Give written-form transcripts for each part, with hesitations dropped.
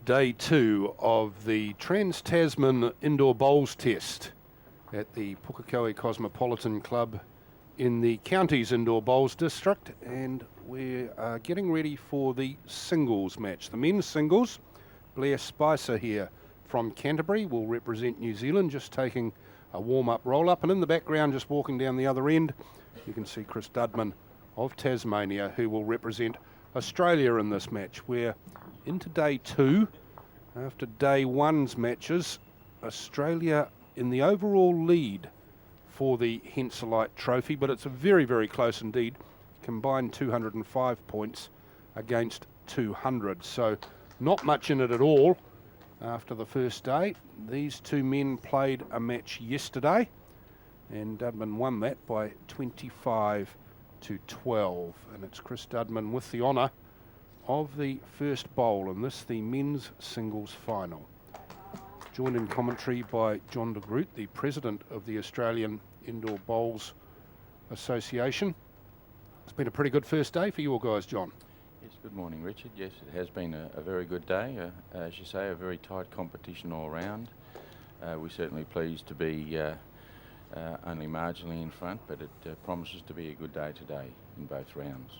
day 2 of the Trans-Tasman Indoor Bowls Test at the Pukekohe Cosmopolitan Club in the Counties Indoor Bowls District, and we are getting ready for the singles match. The men's singles, Blair Spicer here from Canterbury will represent New Zealand, just taking a warm-up roll-up, and in the background, just walking down the other end, you can see Chris Dudman of Tasmania, who will represent Australia in this match. We're into day 2. After day 1's matches, Australia in the overall lead for the Henselite Trophy, but it's a very, very close indeed. Combined 205 points against 200, so not much in it at all after the first day. These two men played a match yesterday, and Dudman won that by 25 to 12, and it's Chris Dudman with the honour of the first bowl in this, the men's singles final. Joined in commentary by John de Groot, the president of the Australian Indoor Bowls Association. It's been a pretty good first day for you guys, John. Yes, good morning, Richard. Yes, it has been a very good day. As you say, a very tight competition all round. We're certainly pleased to be only marginally in front, but it promises to be a good day today in both rounds.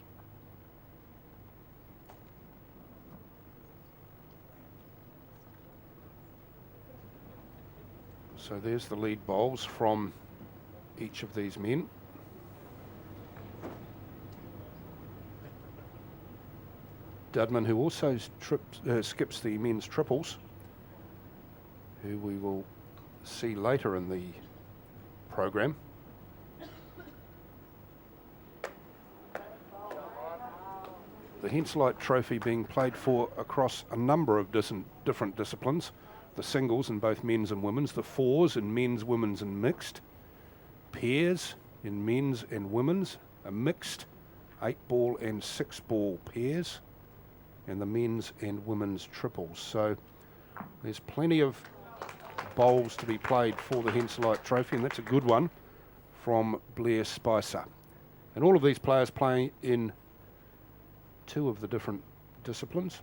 So there's the lead bowls from each of these men. Dudman, who also skips the men's triples, who we will see later in the program. The Henselite Trophy being played for across a number of different disciplines. The singles in both men's and women's, the fours in men's, women's and mixed, pairs in men's and women's, a mixed 8-ball and 6-ball pairs, and the men's and women's triples. So there's plenty of bowls to be played for the Henselite Trophy, and that's a good one from Blair Spicer. And all of these players playing in 2 of the different disciplines.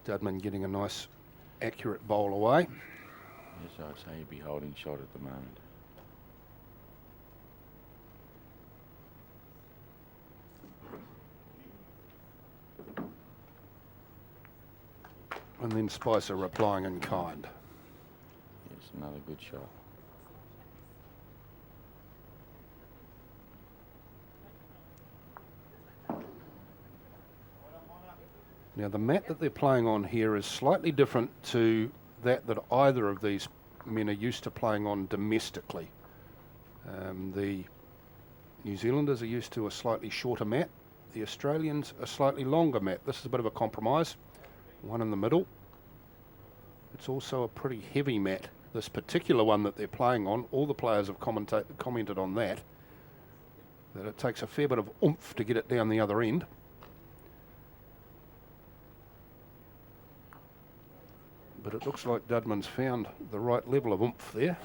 Dudman getting a nice accurate bowl away. Yes, I'd say he'd be holding shot at the moment. And then Spicer replying in kind. Yes, another good shot. Now the mat that they're playing on here is slightly different to that either of these men are used to playing on domestically. The New Zealanders are used to a slightly shorter mat. The Australians a slightly longer mat. This is a bit of a compromise. One in the middle. It's also a pretty heavy mat. This particular one that they're playing on, all the players have commented on that it takes a fair bit of oomph to get it down the other end. But it looks like Dudman's found the right level of oomph there.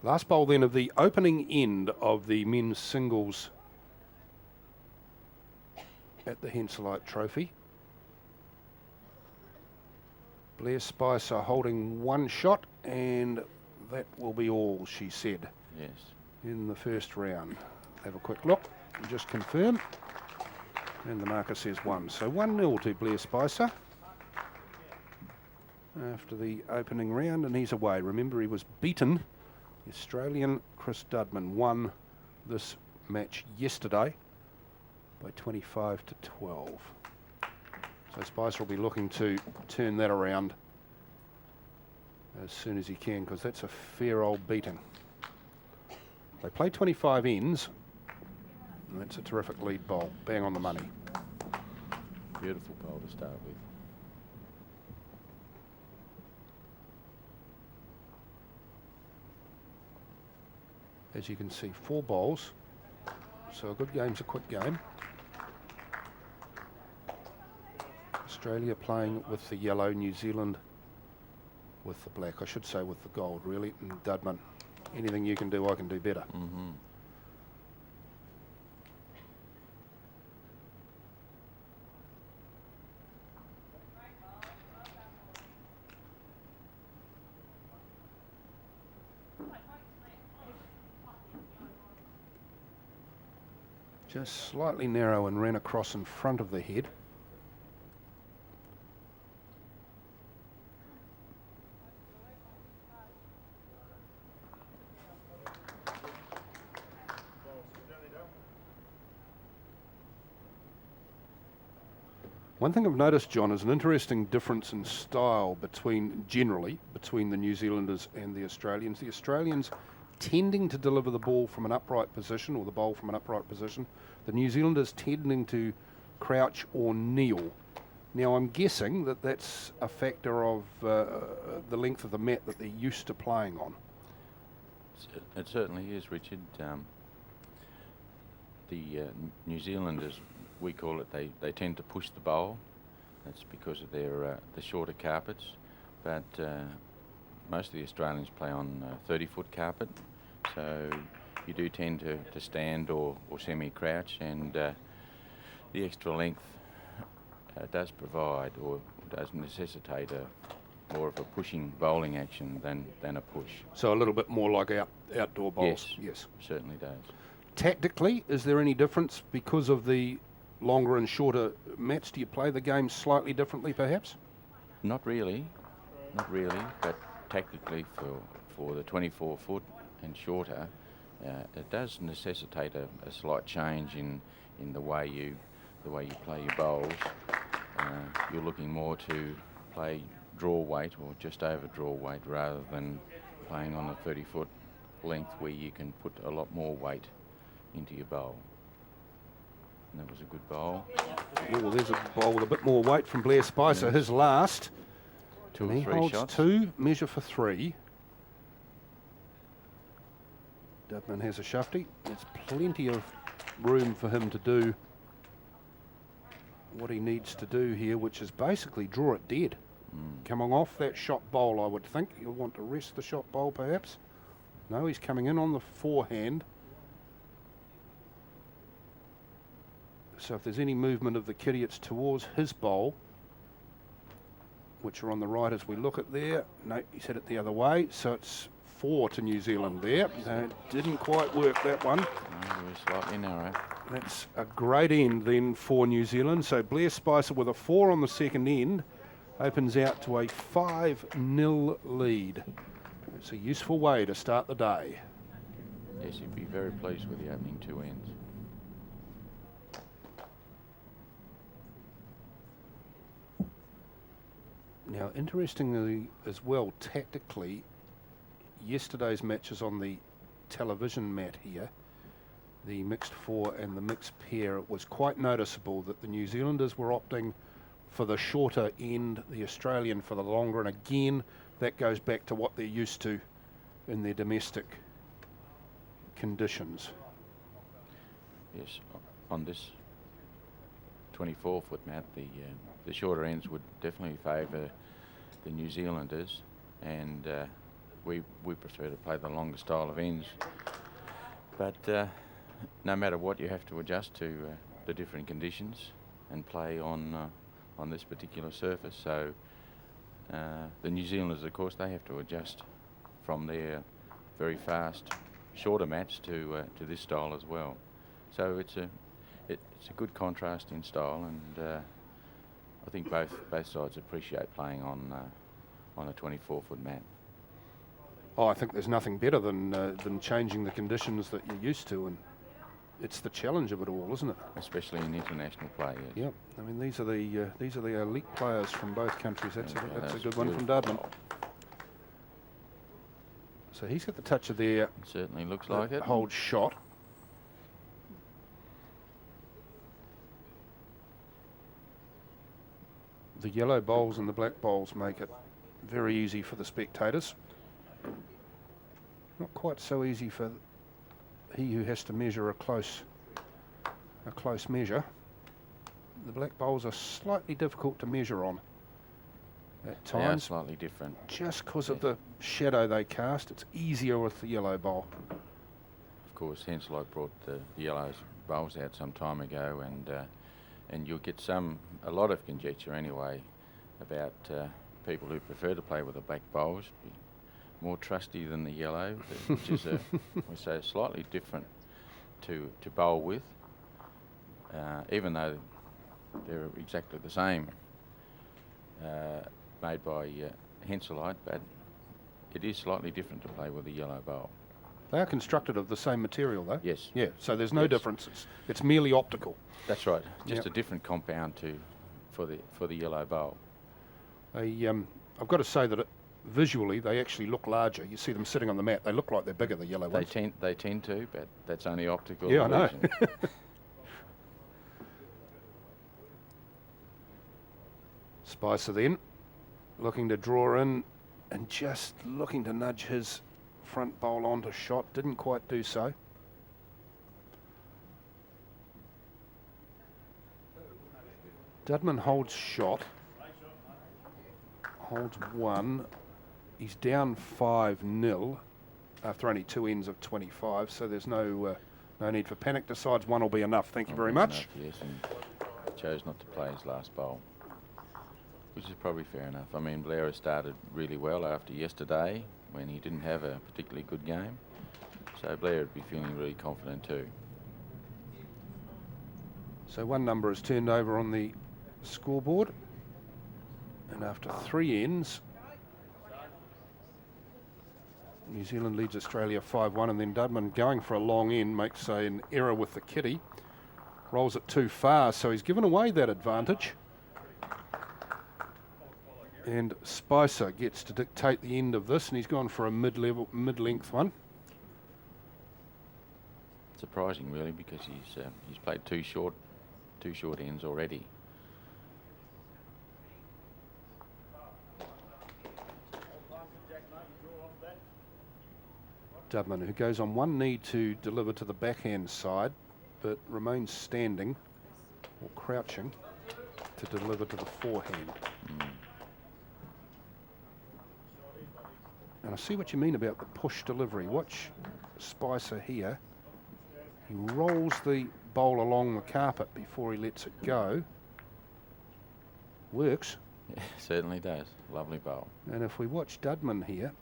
Last bowl then of the opening end of the men's singles at the Henselite Trophy. Blair Spicer holding one shot, and that will be all, she said. Yes. In the first round. Have a quick look. Just confirm, and the marker says 1. So 1-0 to Blair Spicer after the opening round, and he's away. Remember, he was beaten. The Australian Chris Dudman won this match yesterday by 25 to 12. So Spicer will be looking to turn that around as soon as he can, because that's a fair old beating. They play 25 ends. And that's a terrific lead bowl, bang on the money. Beautiful bowl to start with. As you can see, 4 bowls. So a good game's a quick game. Australia playing with the yellow, New Zealand with the black. I should say with the gold, really. And Dudman, anything you can do, I can do better. Mm-hmm. Just slightly narrow and ran across in front of the head. One thing I've noticed, John, is an interesting difference in style generally between the New Zealanders and the Australians. The Australians tending to deliver the ball from an upright position, or the bowl from an upright position. The New Zealanders tending to crouch or kneel. Now, I'm guessing that that's a factor of the length of the mat that they're used to playing on. It certainly is, Richard. The New Zealanders, we call it, they tend to push the bowl. That's because of their the shorter carpets. But most of the Australians play on 30-foot carpet, so you do tend to stand or semi-crouch, and the extra length does provide, or does necessitate, more of a pushing bowling action than a push. So a little bit more like outdoor bowls. Yes, certainly does. Tactically, is there any difference because of the longer and shorter mats? Do you play the game slightly differently, perhaps? Not really, but tactically for the 24-foot and shorter, it does necessitate a slight change in the way you play your bowls. You're looking more to play draw weight or just over draw weight rather than playing on a 30-foot length where you can put a lot more weight into your bowl. And that was a good bowl. Yeah, well, there's a bowl with a bit more weight from Blair Spicer, his last. 2 or he 3 holds shots. 2, measure for 3. Dudman has a shufty. There's plenty of room for him to do what he needs to do here, which is basically draw it dead. Coming off that shot bowl, I would think. He'll want to rest the shot bowl, perhaps. No, he's coming in on the forehand. So if there's any movement of the kitty, it's towards his bowl, which are on the right as we look at there. No, he's hit it the other way, so it's 4 to New Zealand there. No, didn't quite work, that one. No, it was slightly narrow. That's a great end then for New Zealand. So Blair Spicer with a 4 on the second end opens out to a 5-0 lead. It's a useful way to start the day. Yes, you'd be very pleased with the opening 2 ends. Now, interestingly as well, tactically, yesterday's matches on the television mat here, the mixed 4 and the mixed pair, it was quite noticeable that the New Zealanders were opting for the shorter end, the Australian for the longer, and again, that goes back to what they're used to in their domestic conditions. Yes, on this 24-foot mat, the shorter ends would definitely favour the New Zealanders, and we prefer to play the longer style of ends. But no matter what, you have to adjust to the different conditions and play on this particular surface. So the New Zealanders, of course, they have to adjust from their very fast, shorter mats to this style as well. So it's a good contrast in style, and I think both sides appreciate playing on a 24-foot mat. Oh, I think there's nothing better than changing the conditions that you're used to, and it's the challenge of it all, isn't it? Especially in international play. Yes. Yeah, I mean these are the elite players from both countries. That's a good one from beautiful. Dudman. So he's got the touch of their It certainly looks like it. hold shot. The yellow bowls and the black bowls make it very easy for the spectators. Not quite so easy for he who has to measure a close measure. The black bowls are slightly difficult to measure on at They are times. slightly different. Just because of the shadow they cast, it's easier with the yellow bowl. Of course, Henselite brought the yellow bowls out some time ago, and you'll get a lot of conjecture anyway about people who prefer to play with the black bowls, be more trusty than the yellow, which is we say slightly different to bowl with, even though they're exactly the same, made by Henselite, but it is slightly different to play with a yellow bowl. They are constructed of the same material, though. Yes. Yeah, so there's no difference. It's merely optical. That's right. Just a different compound for the yellow bowl. I've got to say that visually they actually look larger. You see them sitting on the mat. They look like they're bigger, the yellow ones. They tend to, but that's only optical. Yeah, illusion. I know. Spicer then, looking to draw in and just looking to nudge his front bowl onto shot. Didn't quite do so. Dudman holds shot. Holds one. He's down 5-0 after only 2 ends of 25, so there's no need for panic. Decides one will be enough. Thank you very much. Enough, yes, and chose not to play his last bowl, which is probably fair enough. I mean, Blair has started really well after yesterday when he didn't have a particularly good game, so Blair would be feeling really confident too. So one number is turned over on the scoreboard, and after 3 ends, New Zealand leads Australia 5-1, and then Dudman, going for a long end, makes an error with the kitty, rolls it too far, so he's given away that advantage. And Spicer gets to dictate the end of this, and he's gone for a mid-length one. Surprising, really, because he's played two short ends already. Dudman, who goes on one knee to deliver to the backhand side, but remains standing or crouching to deliver to the forehand. And I see what you mean about the push delivery. Watch Spicer here. He rolls the bowl along the carpet before he lets it go. Works. Yeah, certainly does. Lovely bowl. And if we watch Dudman here,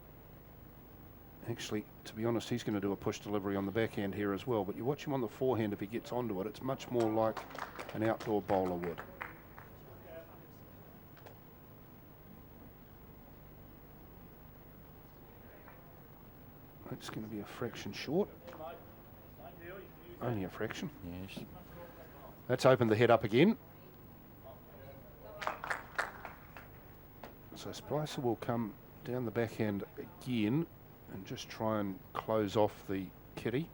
actually, to be honest, he's going to do a push delivery on the backhand here as well. But you watch him on the forehand, if he gets onto it, it's much more like an outdoor bowler would. It's going to be a fraction short. Only a fraction. Yes. That's opened the head up again. So Spicer will come down the backhand again and just try and close off the kitty.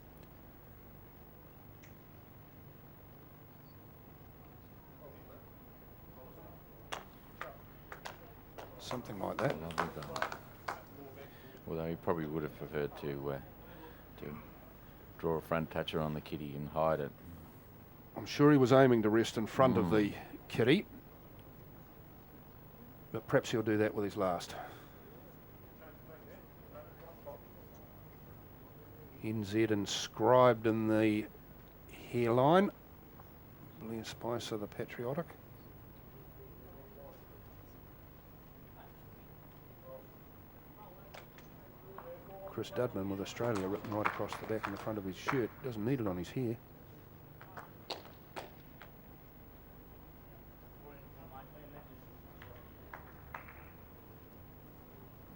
Something like that. Lovely bowl. Although he probably would have preferred to draw a front toucher on the kitty and hide it. I'm sure he was aiming to rest in front of the kitty, but perhaps he'll do that with his last. NZ inscribed in the hairline. Blair Spicer, the patriotic. Chris Dudman with Australia written right across the back and the front of his shirt. Doesn't need it on his hair.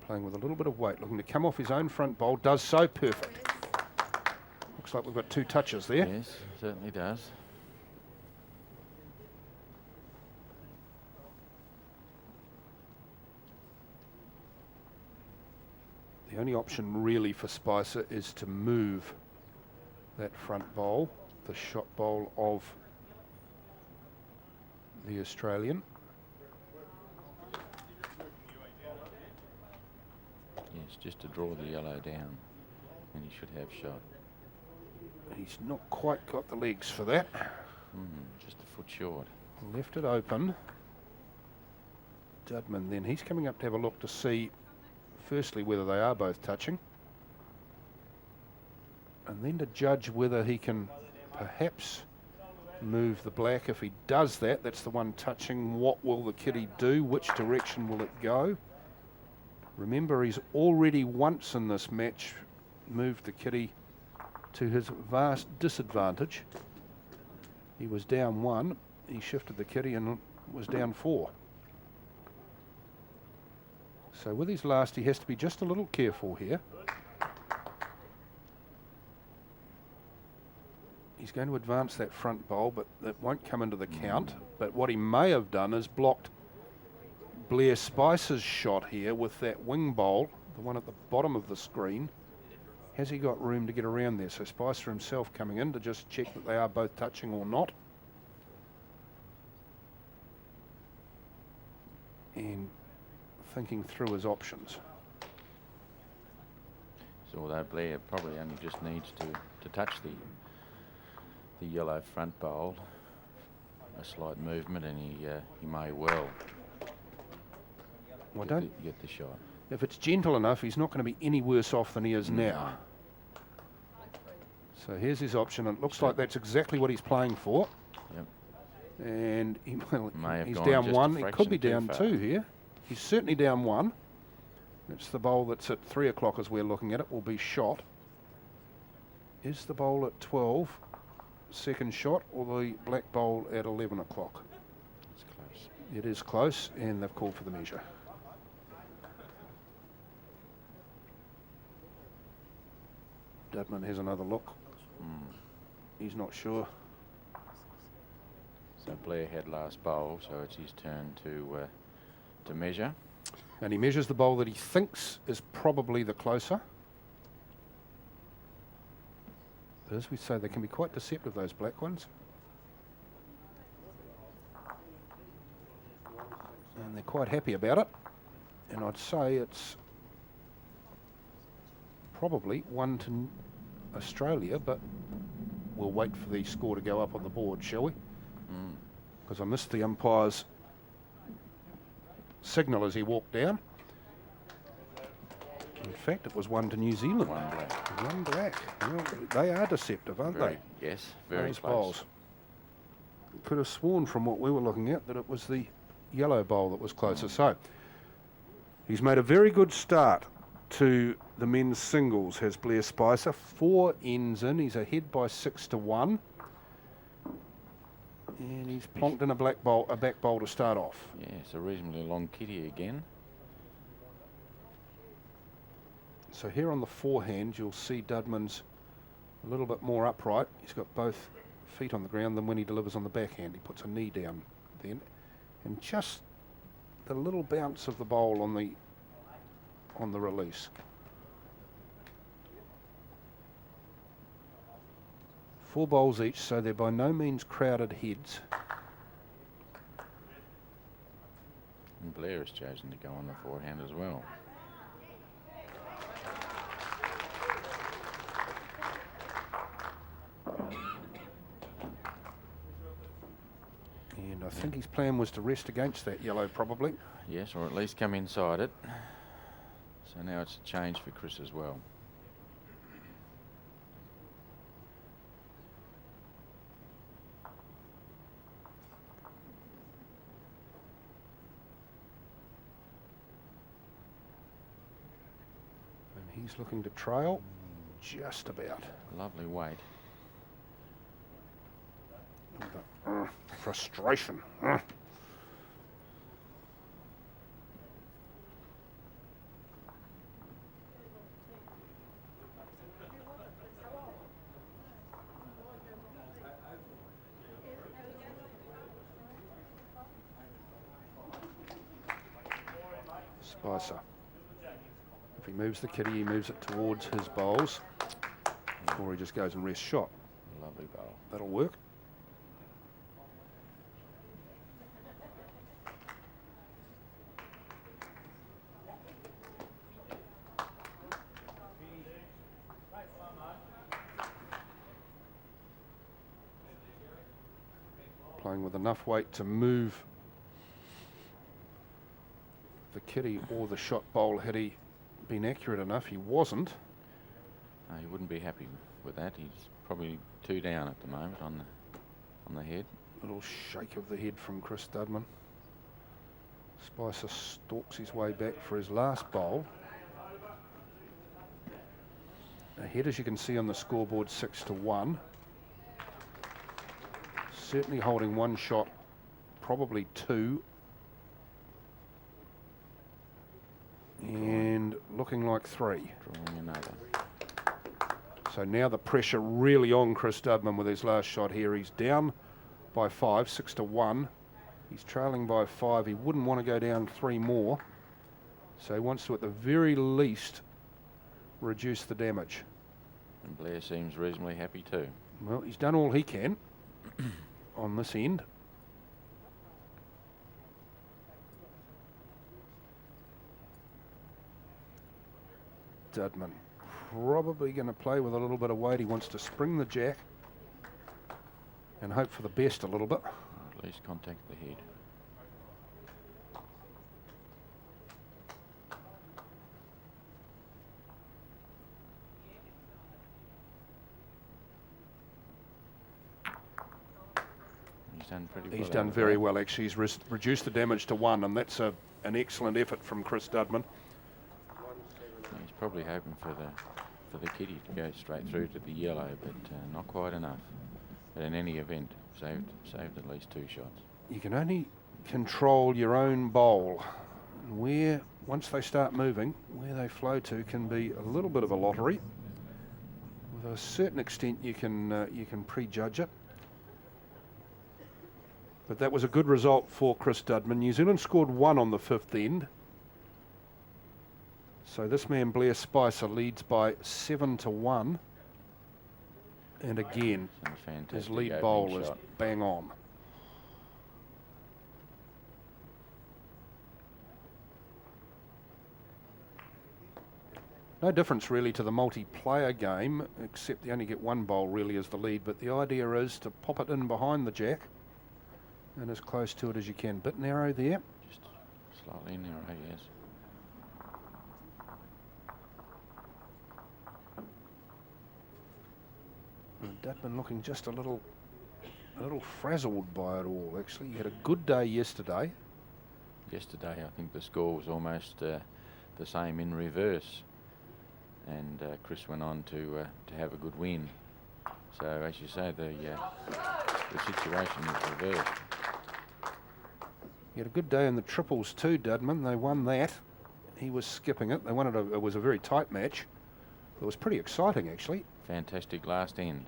Playing with a little bit of weight, looking to come off his own front bowl. Does so. Perfect. Looks like we've got 2 touches there. Yes, certainly does. The only option really for Spicer is to move that front bowl, the shot bowl of the Australian. Yes, just to draw the yellow down, and he should have shot. He's not quite got the legs for that. Just a foot short. Left it open. Dudman then, he's coming up to have a look to see firstly whether they are both touching, and then to judge whether he can perhaps move the black. If he does that, that's the one touching. What will the kitty do? Which direction will it go? Remember, he's already once in this match moved the kitty to his vast disadvantage. He was down 1, he shifted the kitty and was down 4. So with his last, he has to be just a little careful here. He's going to advance that front bowl, but that won't come into the count. But what he may have done is blocked Blair Spicer's shot here with that wing bowl, the one at the bottom of the screen. Has he got room to get around there? So Spicer himself coming in to just check that they are both touching or not. And thinking through his options. So although Blair probably only just needs to touch the yellow front bowl, a slight movement, and he may well get the shot. If it's gentle enough, he's not going to be any worse off than he is now. So here's his option, and it looks like that's exactly what he's playing for. Yep. And he's gone down just 1. a He could be fraction down too 2 here. He's certainly down 1. It's the bowl that's at 3 o'clock as we're looking at it, will be shot. Is the bowl at 12, second shot, or the black bowl at 11 o'clock? It's close. It is close, and they've called for the measure. Dudman has another look. He's not sure. So Blair had last bowl, so it's his turn to measure. And he measures the bowl that he thinks is probably the closer. But as we say, they can be quite deceptive, those black ones. And they're quite happy about it. And I'd say it's probably 1 to Australia, but we'll wait for the score to go up on the board, shall we? Because I missed the umpire's signal as he walked down. In fact, it was 1 to New Zealand. 1 black. 1 black. Well, they are deceptive, aren't they? Yes, very Those close. bowls. Could have sworn from what we were looking at that it was the yellow bowl that was closer. So he's made a very good start to the men's singles, has Blair Spicer. 4 ends in. He's ahead by 6 to 1. And he's plonked in a back bowl to start off. Yeah, it's a reasonably long kitty again. So here on the forehand, you'll see Dudman's a little bit more upright. He's got both feet on the ground than when he delivers on the backhand. He puts a knee down then. And just the little bounce of the bowl on the release. Four bowls each, so they're by no means crowded heads. And Blair has chosen to go on the forehand as well. And I think his plan was to rest against that yellow, probably. Yes, or at least come inside it. So now it's a change for Chris as well. And he's looking to trail just about. Lovely weight. Frustration. Spicer. If he moves the kitty, he moves it towards his bowls, or he just goes and rests shot. Lovely bowl. That'll work. Going with enough weight to move the kitty or the shot bowl had he been accurate enough. He wasn't. He wouldn't be happy with that. He's probably 2 down at the moment on the head. Little shake of the head from Chris Dudman. Spicer stalks his way back for his last bowl. Ahead, as you can see on the scoreboard, 6-1. Certainly holding 1 shot, probably 2. And looking like 3. Drawing another. So now the pressure really on Chris Dudman with his last shot here. He's down by 5, 6-1. He's trailing by 5. He wouldn't want to go down 3 more. So he wants to, at the very least, reduce the damage. And Blair seems reasonably happy too. Well, he's done all he can on this end. Dudman probably going to play with a little bit of weight. He wants to spring the jack and hope for the best a little bit. Or at least contact the head. He's done pretty well. He's done very well, actually. He's reduced the damage to 1, and that's an excellent effort from Chris Dudman. He's probably hoping for the kitty to go straight through to the yellow, but not quite enough. But in any event, saved at least 2 shots. You can only control your own bowl. Where, once they start moving, where they flow to can be a little bit of a lottery. With a certain extent, you can prejudge it. But that was a good result for Chris Dudman. New Zealand scored 1 on the 5th end. So this man, Blair Spicer, leads by 7-1. And again, his lead bowl is bang on. No difference really to the multiplayer game, except you only get 1 bowl really as the lead. But the idea is to pop it in behind the jack and as close to it as you can. Bit narrow there. Just slightly narrow, yes. And Dudman looking just a little frazzled by it all, actually. He had a good day yesterday. Yesterday, I think the score was almost the same in reverse. And Chris went on to have a good win. So, as you say, the situation is reversed. He had a good day in the triples too, Dudman. They won that. He was skipping it. They wanted it was a very tight match. It was pretty exciting, actually. Fantastic last end.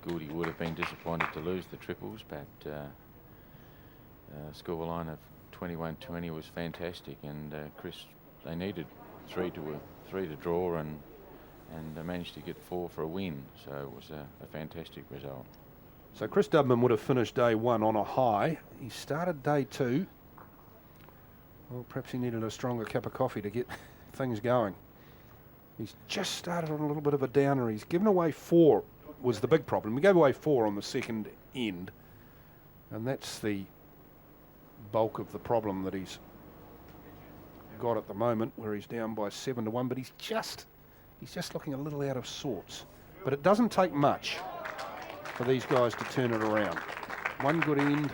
Goody would have been disappointed to lose the triples, but scoreline of 21-20 was fantastic, and Chris, they needed 3 to draw, and managed to get 4 for a win. So it was a fantastic result. So Chris Dudman would have finished day 1 on a high. He started day 2. Well, perhaps he needed a stronger cup of coffee to get things going. He's just started on a little bit of a downer. He's given away 4 was the big problem. He gave away 4 on the 2nd end, and that's the bulk of the problem that he's got at the moment, where he's down by 7-1. But he's just looking a little out of sorts. But it doesn't take much for these guys to turn it around. 1 good end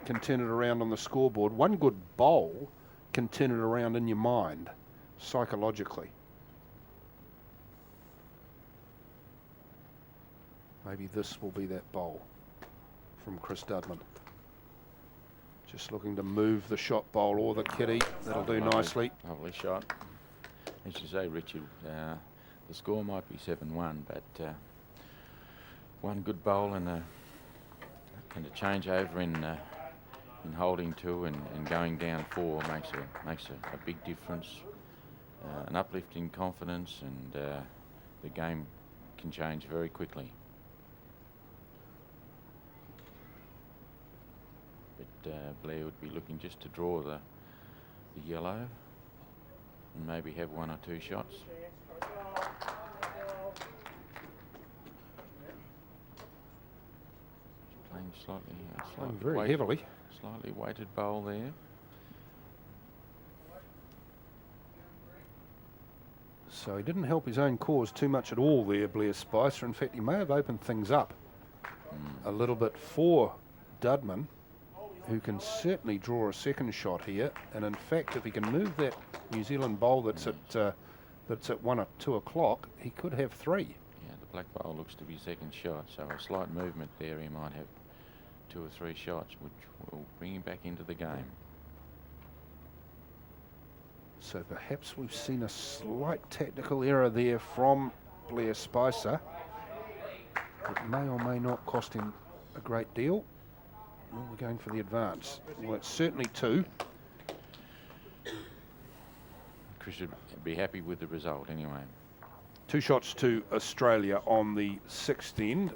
can turn it around on the scoreboard. 1 good bowl can turn it around in your mind, psychologically. Maybe this will be that bowl from Chris Dudman. Just looking to move the shot bowl or the kitty. That'll do nicely. Lovely shot. As you say, Richard, the score might be 7-1, but 1 good bowl and a changeover in holding 2 and going down 4 makes a big difference. An uplift in confidence, and the game can change very quickly. But Blair would be looking just to draw the yellow and maybe have 1 or 2 shots. Slightly very heavily. Slightly weighted bowl there. So he didn't help his own cause too much at all there, Blair Spicer. In fact, he may have opened things up a little bit for Dudman, who can certainly draw a second shot here. And in fact, if he can move that New Zealand bowl that's at 1 or 2 o'clock, he could have 3. Yeah, the black bowl looks to be second shot, so a slight movement there, he might have 2 or 3 shots, which will bring him back into the game. So perhaps we've seen a slight tactical error there from Blair Spicer. It may or may not cost him a great deal. Well, we're going for the advance. Well, it's certainly 2. Chris should be happy with the result anyway. 2 shots to Australia on the 6th end.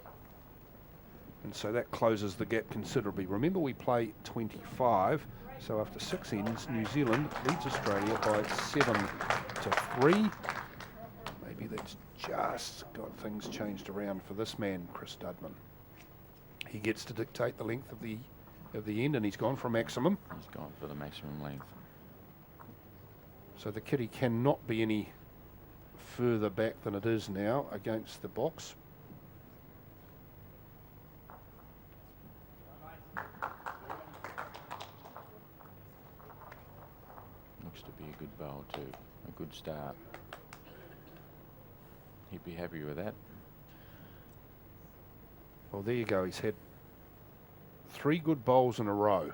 And so that closes the gap considerably. Remember, we play 25. So after 6 ends, New Zealand leads Australia by 7-3. Maybe that's just got things changed around for this man, Chris Dudman. He gets to dictate the length of the end, and he's gone for a maximum. He's gone for the maximum length. So the kitty cannot be any further back than it is now against the box. Looks to be a good bowl too, a good start. He'd be happy with that. Well, there you go. He's had 3 good bowls in a row.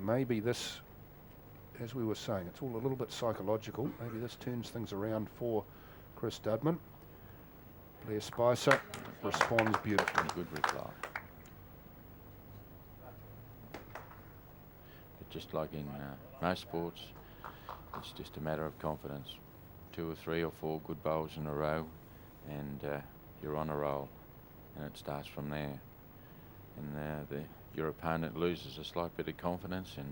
Maybe this, as we were saying, it's all a little bit psychological. Maybe this turns things around for Chris Dudman. Blair Spicer responds beautifully. Good reply. But just like in most sports, it's just a matter of confidence. 2 or 3 or 4 good bowls in a row, and you're on a roll, and it starts from there. And your opponent loses a slight bit of confidence, and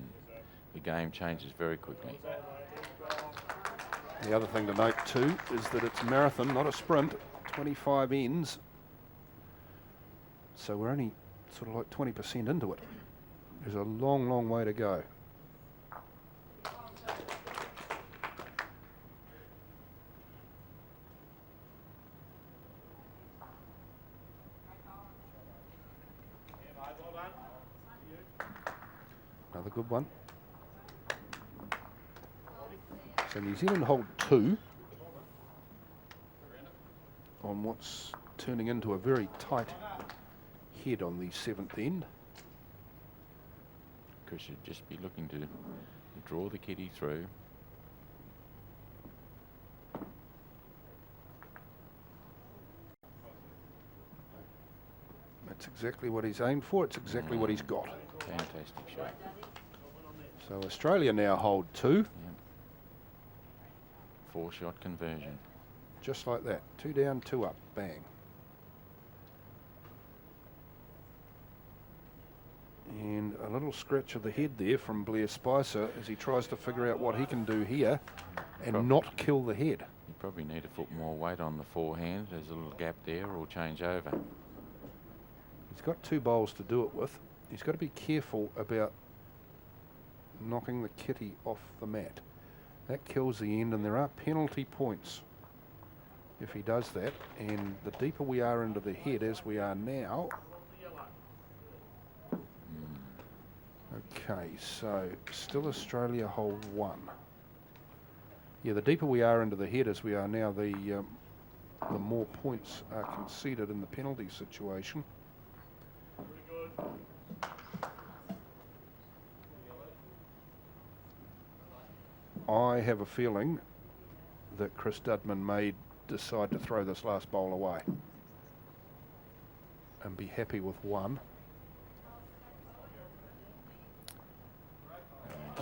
the game changes very quickly. The other thing to note too is that it's a marathon, not a sprint. 25 ends, so we're only sort of like 20% into it. There's a long, long way to go. Another good one. So New Zealand hold 2 on what's turning into a very tight head on the 7th end. Chris should just be looking to draw the kitty through. That's exactly what he's aimed for. It's exactly what he's got. Fantastic shot. So Australia now hold 2. Yep. 4-shot conversion. Just like that. 2 down, 2 up. Bang. And a little scratch of the head there from Blair Spicer as he tries to figure out what he can do here and not kill the head. You probably need to put more weight on the forehand. There's a little gap there, or change over. He's got 2 bowls to do it with. He's got to be careful about knocking the kitty off the mat. That kills the end, and there are penalty points if he does that. And the deeper we are into the head, as we are now. Okay, so still Australia hold 1. Yeah, the deeper we are into the head as we are now, the more points are conceded in the penalty situation. I have a feeling that Chris Dudman may decide to throw this last bowl away and be happy with 1.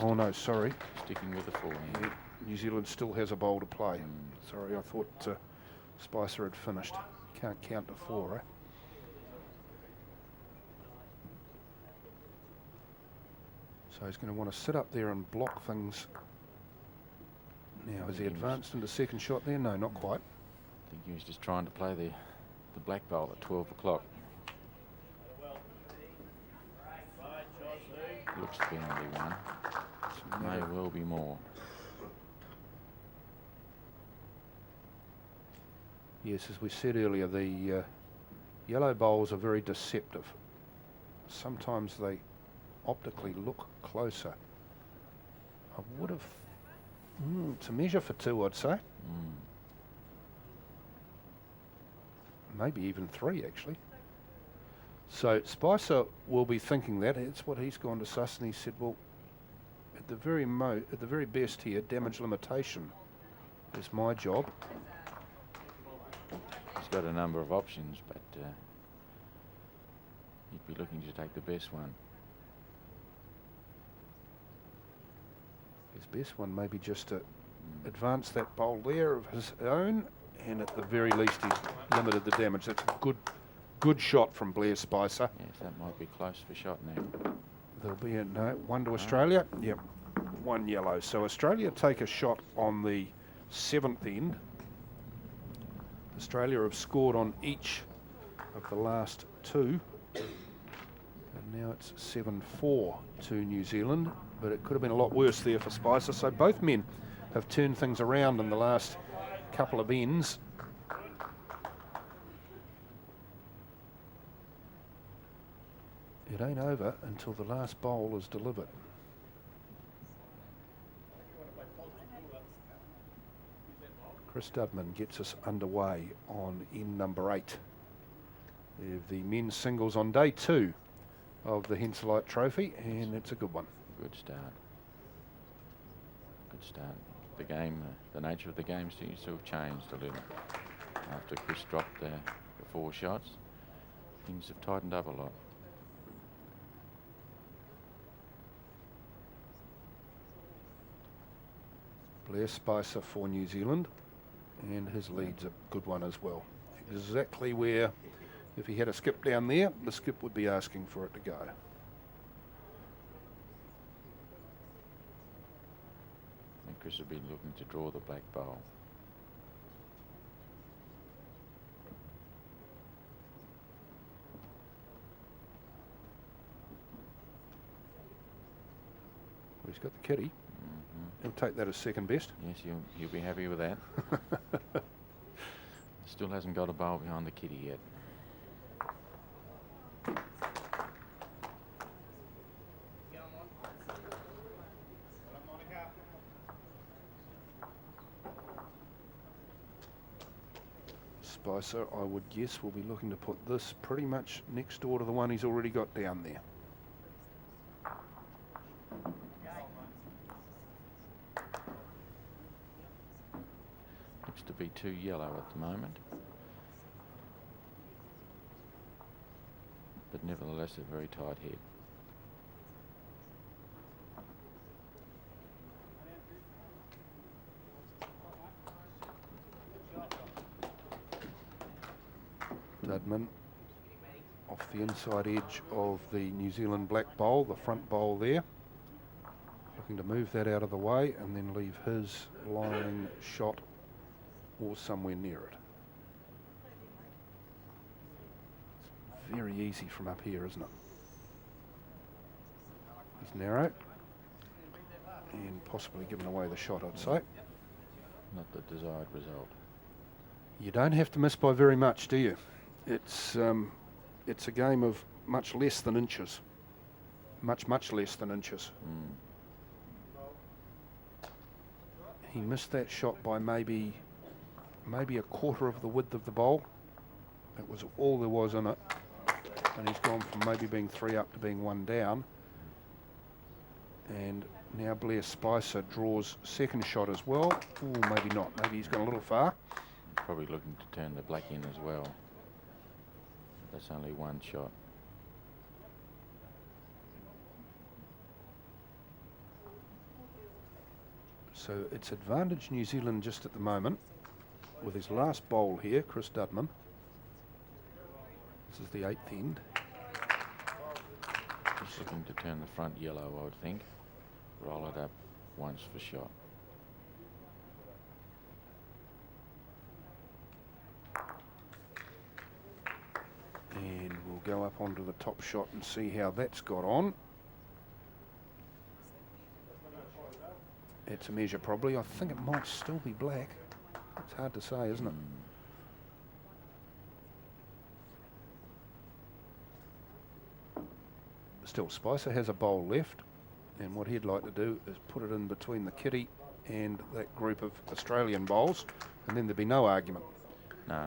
Oh no, sorry. Sticking with the forehand. Yeah, New Zealand still has a bowl to play. Sorry, I thought Spicer had finished. Can't count to 4, eh? So he's going to want to sit up there and block things. Now, has he advanced into second shot there? No, not quite. I think he was just trying to play the black bowl at 12 o'clock. Looks to be only one. May well be more. Yes, as we said earlier, the yellow bowls are very deceptive. Sometimes they optically look closer. I would have... it's a measure for two, I'd say. Maybe even three, actually. So Spicer will be thinking that. It's what he's gone to suss, and he said, well, at the very best here, damage limitation is my job. He's got a number of options, but he'd be looking to take the best one. His best one maybe just to advance that bowl there of his own, and at the very least he's limited the damage. That's a good shot from Blair Spicer. Yes, that might be close for shot now. There'll be a no, one to Australia. Yep, one yellow. So Australia take a shot on the 7th end. Australia have scored on each of the last two. And now it's 7-4 to New Zealand, but it could have been a lot worse there for Spicer. So both men have turned things around in the last couple of ends. It ain't over until the last bowl is delivered. Chris Dudman gets us underway on end number 8. The men's singles on day 2 of the Henselite Trophy, and it's a good one. Good start. Good start. The game, the nature of the game seems to have changed a little. After Chris dropped the 4 shots, things have tightened up a lot. Blair Spicer for New Zealand, and his lead's a good one as well. Exactly where, if he had a skip down there, the skip would be asking for it to go. And Chris would be looking to draw the black bowl. He's got the kitty. He'll take that as second best. Yes, he'll be happy with that. Still hasn't got a bowl behind the kitty yet. Spicer, I would guess, will be looking to put this pretty much next door to the one he's already got down there. To be too yellow at the moment, but nevertheless a very tight head. Dudman off the inside edge of the New Zealand black bowl, the front bowl there, looking to move that out of the way and then leave his lying shot or somewhere near it. It's very easy from up here, isn't it? He's narrow and possibly giving away the shot, I'd say. Not the desired result. You don't have to miss by very much, do you? It's a game of much less than inches. Much less than inches. He missed that shot by maybe a quarter of the width of the bowl. That was all there was in it. And he's gone from maybe being 3 up to being 1 down. And now Blair Spicer draws second shot as well. Ooh, maybe not. Maybe he's gone a little far. Probably looking to turn the black in as well. That's only 1 shot. So it's advantage New Zealand just at the moment. With his last bowl here, Chris Dudman. This is the 8th end. He's looking to turn the front yellow, I would think. Roll it up once for shot. And we'll go up onto the top shot and see how that's got on. It's a measure probably. I think it might still be black. It's hard to say, isn't it? Still, Spicer has a bowl left, and what he'd like to do is put it in between the kitty and that group of Australian bowls, and then there'd be no argument. No,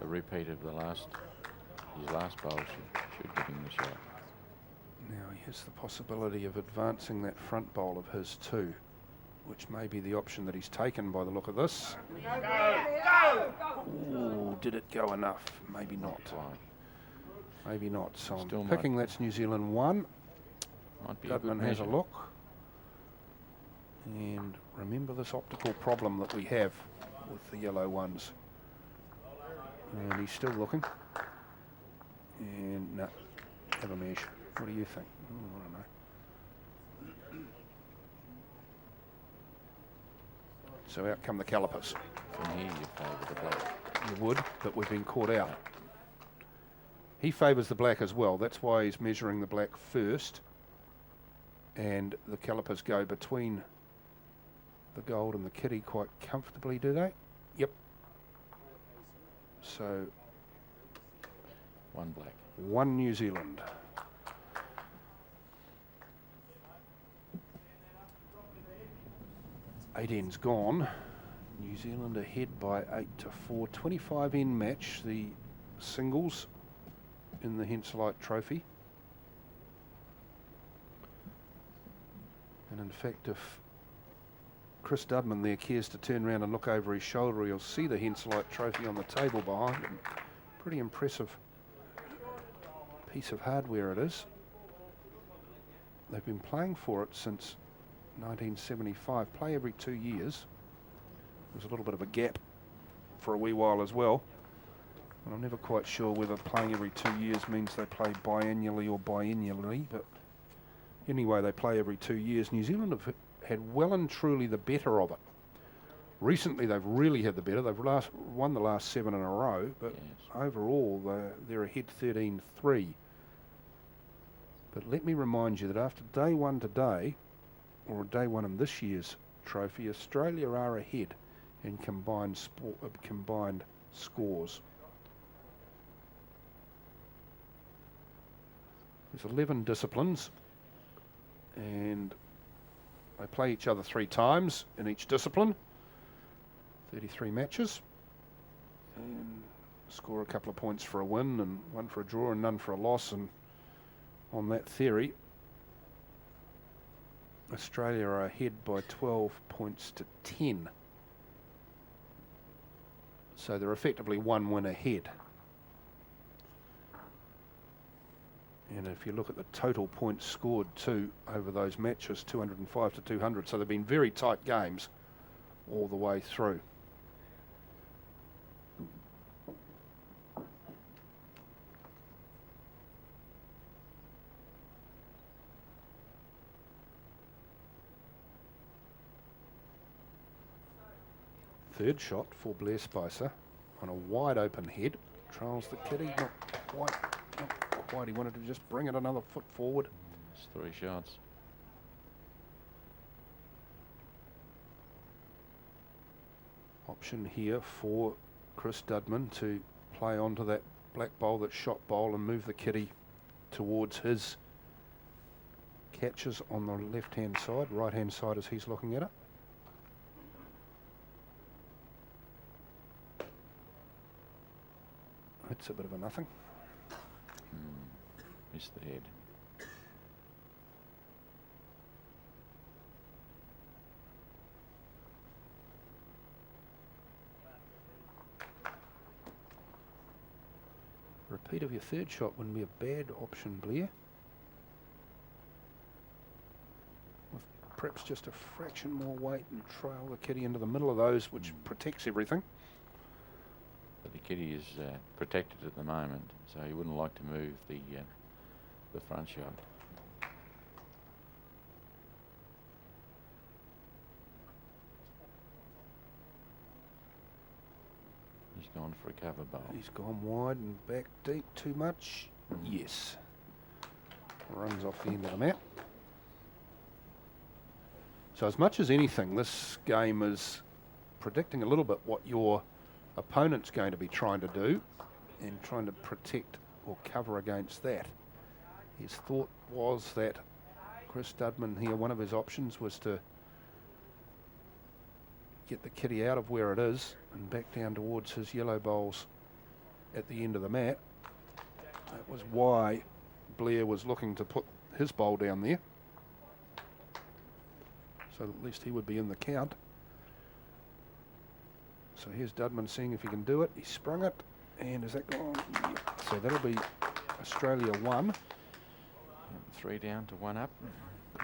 a repeat of his last bowl should give him the shot. Now he has the possibility of advancing that front bowl of his too, which may be the option that he's taken by the look of this. Ooh, did it go enough? Maybe not. Maybe not. So Still I'm picking that's New Zealand 1. Dudman has a look. And remember this optical problem that we have with the yellow ones. And he's still looking. And no, have a measure. What do you think? I don't know. So out come the calipers. From here you favour the black. You would, but we've been caught out. He favours the black as well. That's why he's measuring the black first. And the calipers go between the gold and the kitty quite comfortably, do they? Yep. So 1 black. 1 New Zealand. Eight ends gone. New Zealand ahead by 8-4. 25 end match, the singles in the Henselite Trophy. And in fact, if Chris Dudman there cares to turn around and look over his shoulder, he'll see the Henselite Trophy on the table behind him. Pretty impressive piece of hardware it is. They've been playing for it since 1975. Play every 2 years. There's a little bit of a gap for a wee while as well. And I'm never quite sure whether playing every 2 years means they play biannually or biennially, but anyway, they play every 2 years. New Zealand have had well and truly the better of it. Recently, they've really had the better. They've won the last 7 in a row, but overall, they're ahead 13-3. But let me remind you that after day 1 today, or day 1 in this year's trophy, Australia are ahead in combined scores. There's 11 disciplines, and they play each other 3 times in each discipline. 33 matches, and score a couple of points for a win and 1 for a draw and none for a loss. And on that theory, Australia are ahead by 12 points to 10. So they're effectively 1 win ahead. And if you look at the total points scored too over those matches, 205 to 200. So they've been very tight games all the way through. Third shot for Blair Spicer on a wide open head. Trails the kitty, not quite. He wanted to just bring it another foot forward. It's 3 shots. Option here for Chris Dudman to play onto that black bowl, that shot bowl, and move the kitty towards his catches on the left-hand side, right-hand side as he's looking at it. It's a bit of a nothing. Missed the head. Repeat of your third shot wouldn't be a bad option, Blair. With perhaps just a fraction more weight and trail the kitty into the middle of those, which protects everything. But the kitty is protected at the moment, so you wouldn't like to move the front shot. He's gone for a cover bowl. He's gone wide and back deep too much. Yes. Runs off the end of the mat. So as much as anything, this game is predicting a little bit what your opponent's going to be trying to do and trying to protect or cover against that. His thought was that Chris Dudman here, one of his options was to get the kitty out of where it is and back down towards his yellow bowls at the end of the mat. That was why Blair was looking to put his bowl down there, so at least he would be in the count. So here's Dudman seeing if he can do it. He sprung it, and is that gone? Yep. So that'll be Australia 1. 3 down to 1 up.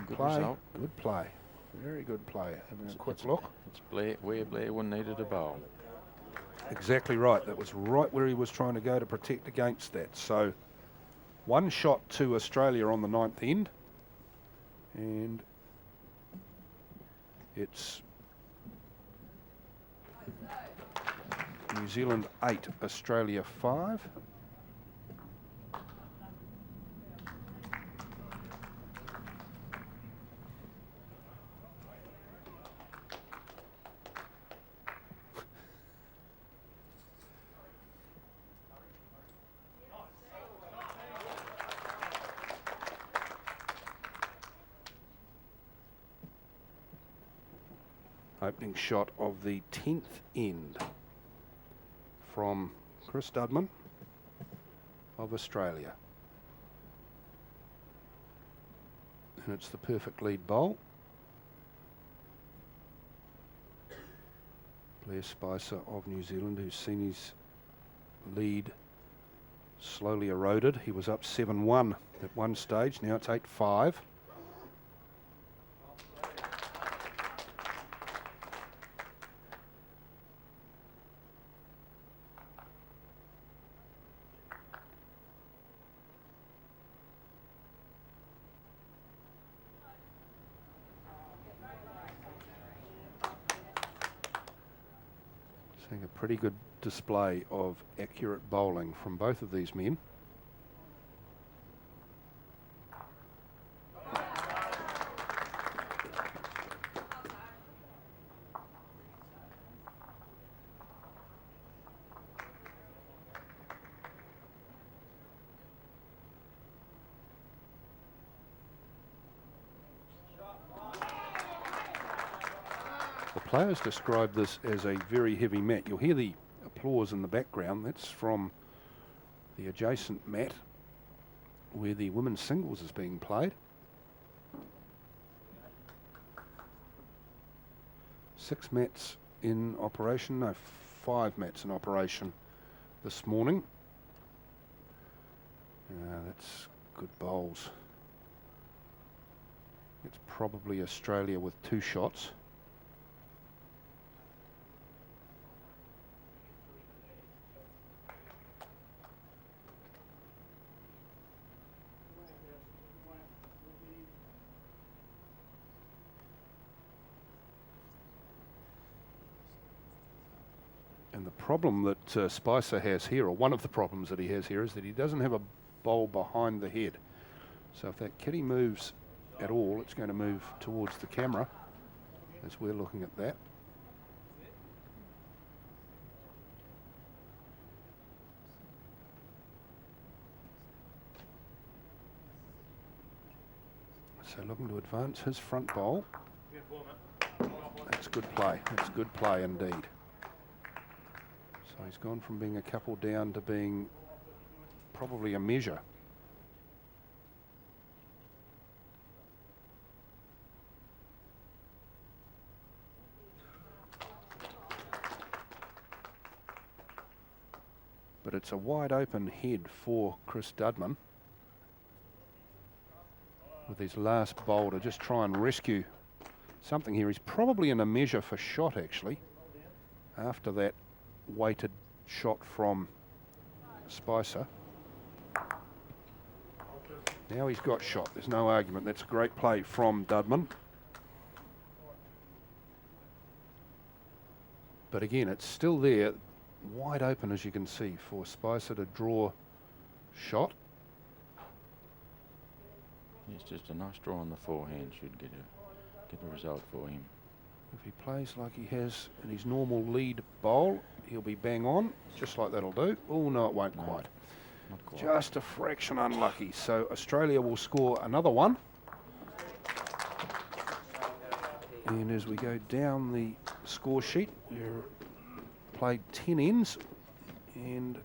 Good play. result. Good play. Very good play. Having a quick look. It's Blair, where Blair needed a bowl. Exactly right. That was right where he was trying to go to protect against that. So 1 shot to Australia on the 9th end. And it's New Zealand 8, Australia 5. Opening shot of the 10th end from Chris Dudman of Australia. And it's the perfect lead bowl. Blair Spicer of New Zealand, who's seen his lead slowly eroded. He was up 7-1 at one stage, now it's 8-5. Seeing a pretty good display of accurate bowling from both of these men. The players describe this as a very heavy mat. You'll hear the applause in the background. That's from the adjacent mat where the women's singles is being played. 6 mats in operation, no, 5 mats in operation this morning. That's good bowls. It's probably Australia with 2 shots. And the problem that Spicer has here, or one of the problems that he has here, is that he doesn't have a bowl behind the head. So if that kitty moves at all, it's going to move towards the camera as we're looking at that. So looking to advance his front bowl. That's good play. That's good play indeed. So he's gone from being a couple down to being probably a measure. But it's a wide open head for Chris Dudman with his last bowl to just try and rescue something here. He's probably in a measure for shot actually after that weighted shot from Spicer. Now he's got shot, there's no argument. That's a great play from Dudman. But again, it's still there, wide open as you can see, for Spicer to draw shot. It's just a nice draw on the forehand, should get a result for him. If he plays like he has in his normal lead bowl, he'll be bang on. Just like that'll do. Oh, no, it won't quite. Not quite. Just a fraction unlucky. So Australia will score another one. And as we go down the score sheet, we're played 10 ends and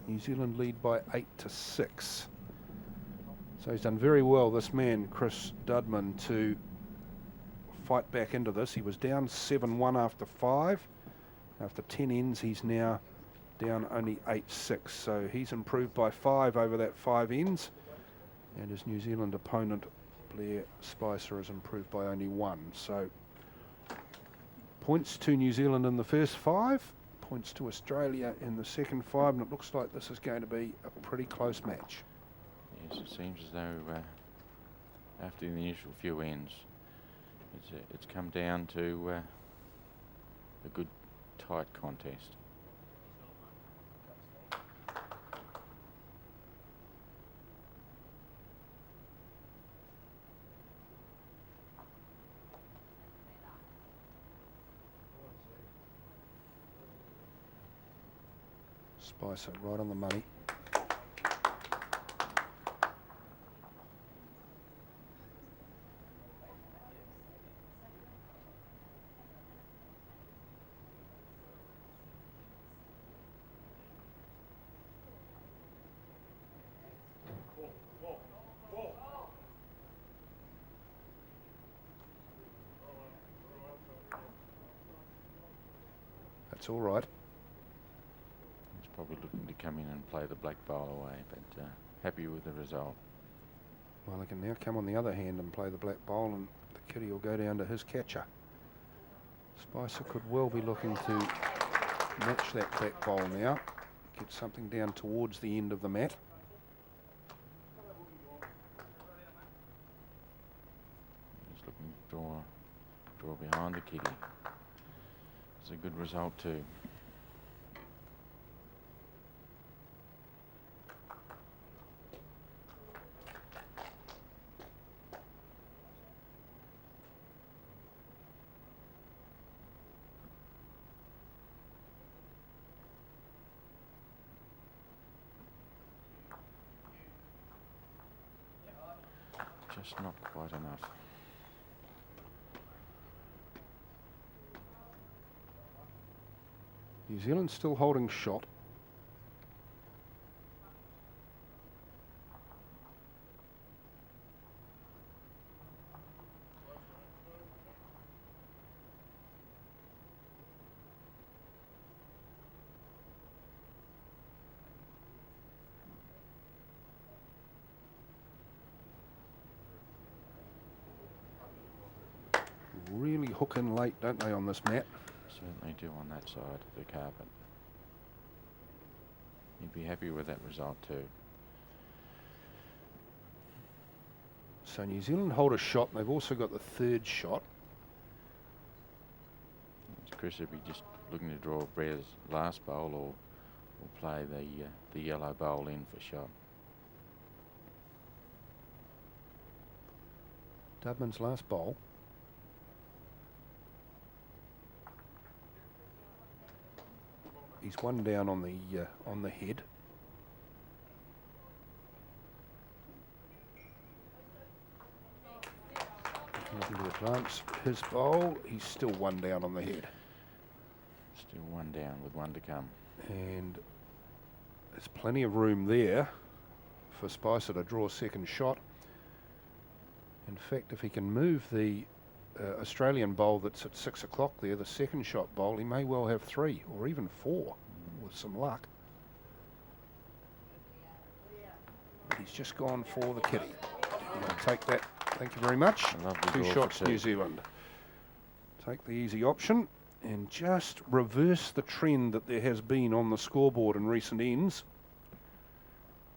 New Zealand lead by 8-6. So he's done very well, this man, Chris Dudman, to fight back into this. He was down 7-1 after 5. After 10 ends, he's now down only 8-6. So he's improved by 5 over that 5 ends. And his New Zealand opponent, Blair Spicer, has improved by only 1. So points to New Zealand in the first 5, points to Australia in the second 5, and it looks like this is going to be a pretty close match. Yes, it seems as though after the initial few ends, it's come down to a good tight contest. Spicer right on the money. That's all right. He's probably looking to come in and play the black bowl away, but happy with the result. Well, he can now come on the other hand and play the black bowl, and the kitty will go down to his catcher. Spicer could well be looking to match that black bowl now, get something down towards the end of the mat. He's looking to draw behind the kitty. It's a good result too. Just not quite enough. New Zealand still holding shot. Really hook in late, don't they, on this mat? Certainly do on that side of the carpet. You'd be happy with that result too. So New Zealand hold a shot, and they've also got the third shot. Chris would be just looking to draw Blair's last bowl or play the yellow bowl in for shot. Dudman's last bowl. He's one down on the head. Looking to advance his bowl. He's still one down on the head. Still one down with one to come. And there's plenty of room there for Spicer to draw a second shot. In fact, if he can move the Australian bowl that's at 6 o'clock there, the second shot bowl, he may well have 3 or even 4 with some luck. But he's just gone for the kitty. He'll take that. Thank you very much. 2 shots, New Zealand. Take the easy option and just reverse the trend that there has been on the scoreboard in recent ends.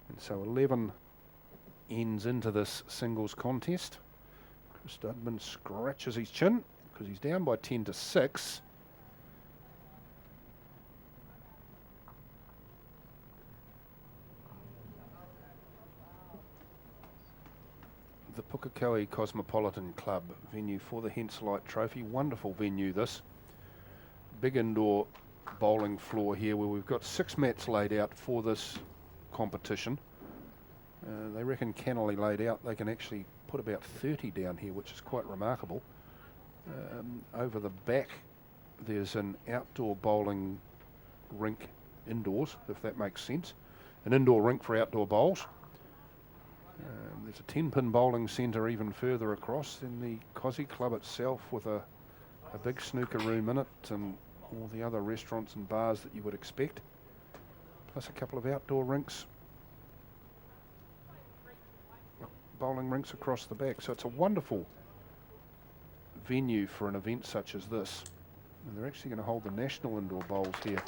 And so 11 ends into this singles contest. Chris Dudman scratches his chin because he's down by 10-6. the Pukekohe Cosmopolitan Club venue for the Henselite Trophy. Wonderful venue this. Big indoor bowling floor here where we've got 6 mats laid out for this competition. They reckon cannily laid out they can actually put about 30 down here, which is quite remarkable. Over the back there's an outdoor bowling rink indoors, if that makes sense. An indoor rink for outdoor bowls. There's a 10-pin bowling centre even further across in the Cosy Club itself with a big snooker room in it and all the other restaurants and bars that you would expect, plus a couple of outdoor rinks, bowling rinks across the back. So it's a wonderful venue for an event such as this. And they're actually going to hold the national indoor bowls here.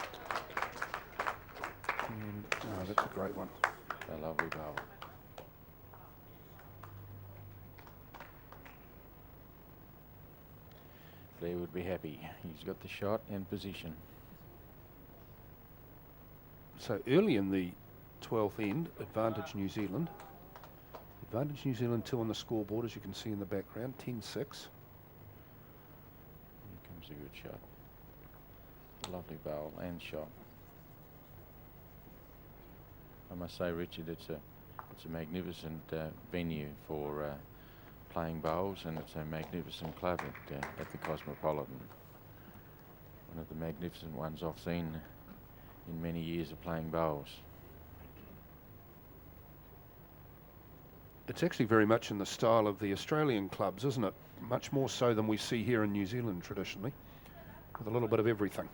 And, oh, that's a great one. A lovely bowl. Blair would be happy. He's got the shot and position. So early in the 12th end, advantage New Zealand. Advantage New Zealand 2 on the scoreboard, as you can see in the background, 10-6. Here comes a good shot. Lovely bowl and shot. I must say, Richard, it's a magnificent venue for playing bowls, and it's a magnificent club at the Cosmopolitan. One of the magnificent ones I've seen in many years of playing bowls. It's actually very much in the style of the Australian clubs, isn't it? Much more so than we see here in New Zealand traditionally, with a little bit of everything.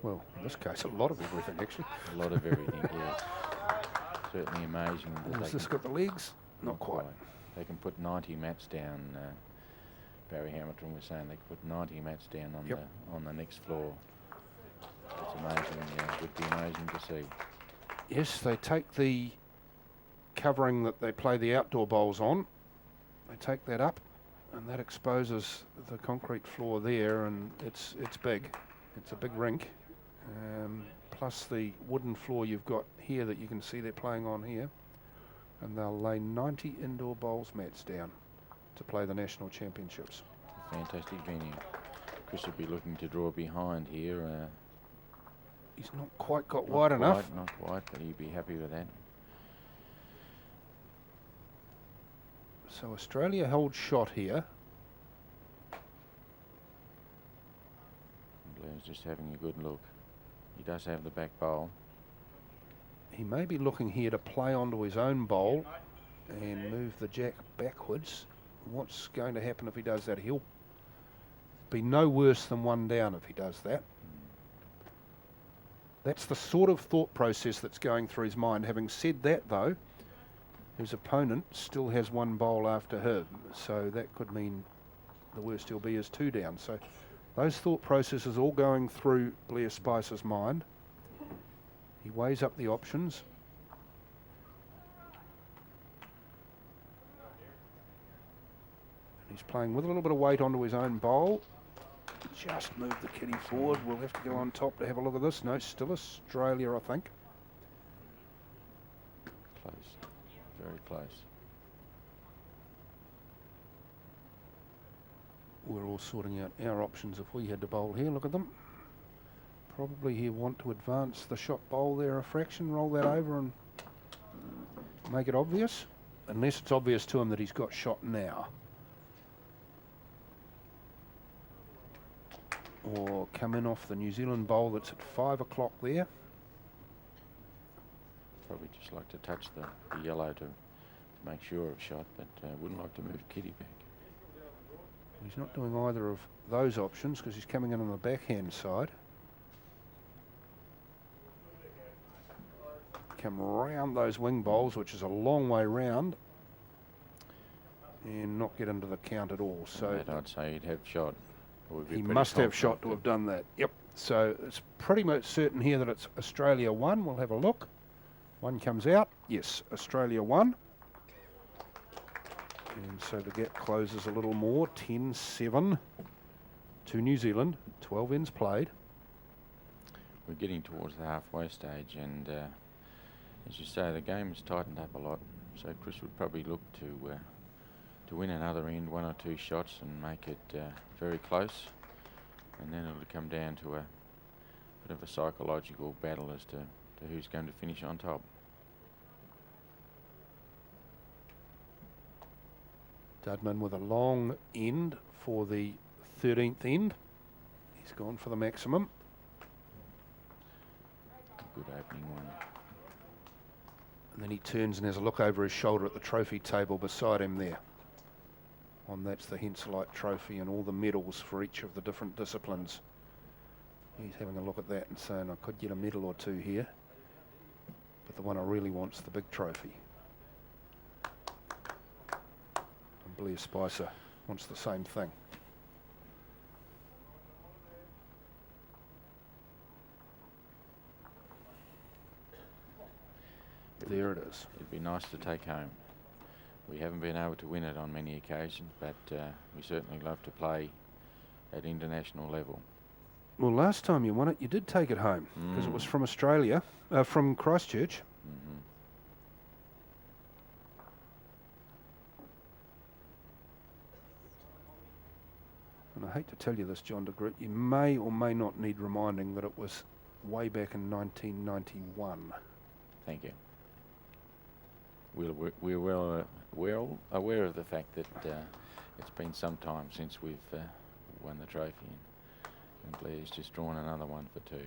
Well, in this case, a lot of everything, actually. A lot of everything, yes. Certainly amazing. Has this got the legs? Not quite. They can put 90 mats down. Barry Hamilton was saying they could put 90 mats down on the next floor. It's amazing. It would be amazing to see. Yes, they take the covering that they play the outdoor bowls on. They take that up, and that exposes the concrete floor there, and it's big. It's a big rink. Plus the wooden floor you've got here that you can see they're playing on here. And they'll lay 90 indoor bowls mats down to play the national championships. A fantastic venue. Chris would be looking to draw behind here. He's not quite got wide enough. Not quite, but he'd be happy with that. So Australia held shot here. Blair's just having a good look. He does have the back bowl. He may be looking here to play onto his own bowl and move the jack backwards. What's going to happen if he does that? He'll be no worse than one down if he does that. That's the sort of thought process that's going through his mind. Having said that, though, his opponent still has one bowl after him, so that could mean the worst he'll be is 2 down. So those thought processes all going through Blair Spicer's mind. He weighs up the options. And he's playing with a little bit of weight onto his own bowl. Just move the kitty forward. We'll have to go on top to have a look at this. No, still Australia, I think. Close. Very close. We're all sorting out our options if we had to bowl here. Look at them. Probably he'll want to advance the shot bowl there a fraction, roll that over and make it obvious. Unless it's obvious to him that he's got shot now. Or come in off the New Zealand bowl that's at 5 o'clock there. Probably just like to touch the yellow to make sure of shot, but wouldn't like to move kitty back. He's not doing either of those options because he's coming in on the backhand side. Come round those wing bowls, which is a long way round, and not get into the count at all. So that I'd say he'd have shot. He must have shot to have done that. Yep. So it's pretty much certain here that it's Australia 1. We'll have a look. 1 comes out. Yes, Australia 1. And so the gap closes a little more. 10-7 to New Zealand. 12 ends played. We're getting towards the halfway stage, and as you say, the game has tightened up a lot. So Chris would probably look to win another end, 1 or 2 shots, and make it very close. And then it'll come down to a bit of a psychological battle as to who's going to finish on top. Dudman with a long end for the 13th end. He's gone for the maximum. Good opening one. And then he turns and has a look over his shoulder at the trophy table beside him there. That's the Henselite trophy and all the medals for each of the different disciplines. He's having a look at that and saying, I could get a medal or 2 here, but the one I really want's the big trophy. And Blair Spicer wants the same thing. There it is. It'd be nice to take home. We haven't been able to win it on many occasions, but we certainly love to play at international level. Well, last time you won it, you did take it home because it was from Australia, from Christchurch. Mm-hmm. And I hate to tell you this, John de Groot, you may or may not need reminding that it was way back in 1991. Thank you. We're well aware of the fact that it's been some time since we've won the trophy, and Blair's just drawn another one for 2.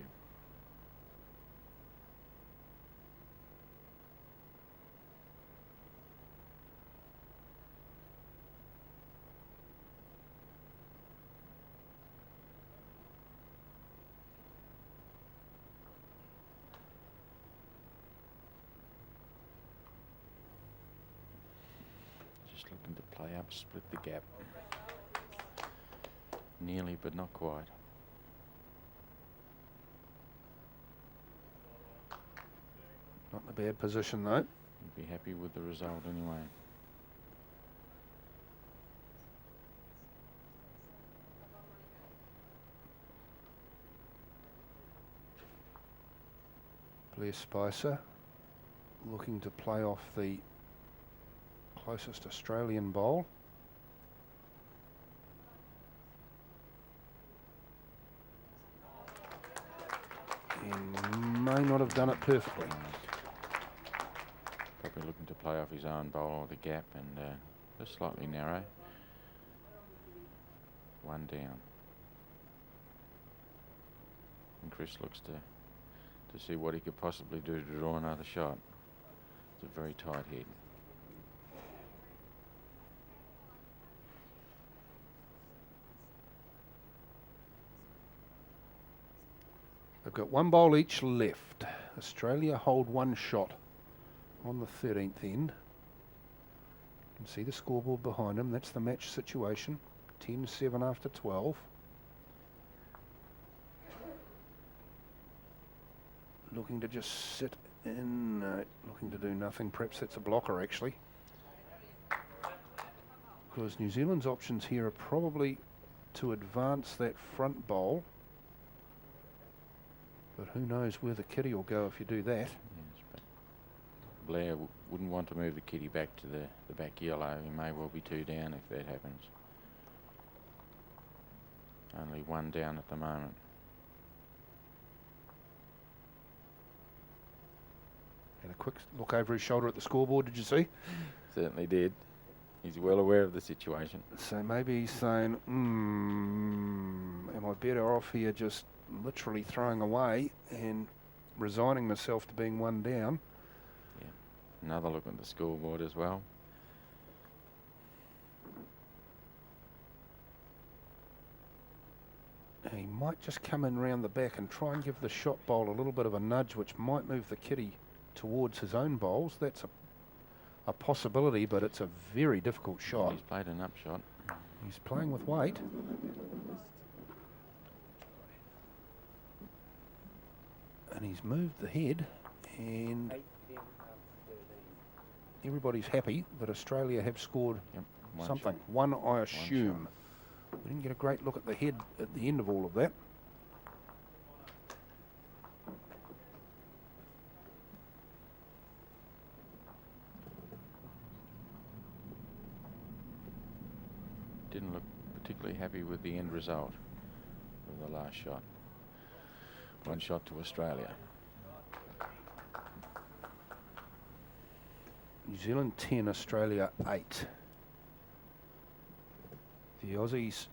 Looking to play up, split the gap. Nearly, but not quite. Not in a bad position though. You'd be happy with the result anyway. Blair Spicer looking to play off the closest Australian bowl. And may not have done it perfectly. Probably looking to play off his own bowl or the gap, and just slightly narrow. 1 down. And Chris looks to see what he could possibly do to draw another shot. It's a very tight head. They've got 1 bowl each left. Australia hold 1 shot on the 13th end. You can see the scoreboard behind them. That's the match situation. 10-7 after 12. Looking to just sit in, looking to do nothing. Perhaps that's a blocker actually. Because New Zealand's options here are probably to advance that front bowl. But who knows where the kitty will go if you do that. Yes, but Blair wouldn't want to move the kitty back to the back yellow. He may well be 2 down if that happens. Only 1 down at the moment. Had a quick look over his shoulder at the scoreboard, did you see? Certainly did. He's well aware of the situation. So maybe he's saying, am I better off here just literally throwing away and resigning myself to being 1 down? Yeah. Another look at the scoreboard as well. He might just come in round the back and try and give the shot bowl a little bit of a nudge, which might move the kitty towards his own bowls. That's a possibility, but it's a very difficult shot. He's played an up shot. He's playing with weight. And he's moved the head, and everybody's happy that Australia have scored something. Shot. 1, I assume. We didn't get a great look at the head at the end of all of that. didn't look particularly happy with the end result of the last shot. 1 shot to Australia. New Zealand 10, Australia 8. The Aussies,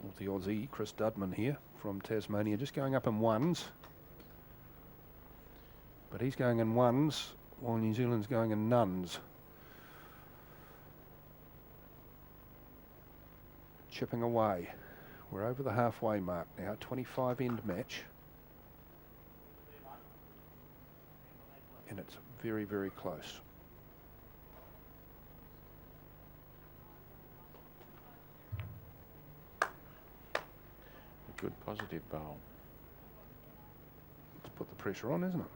or the Aussie, Chris Dudman here from Tasmania, just going up in ones. But he's going in ones while New Zealand's going in nuns. Chipping away. We're over the halfway mark now, 25 end match. And it's very, very close. A good positive bowl. Let's put the pressure on, isn't it?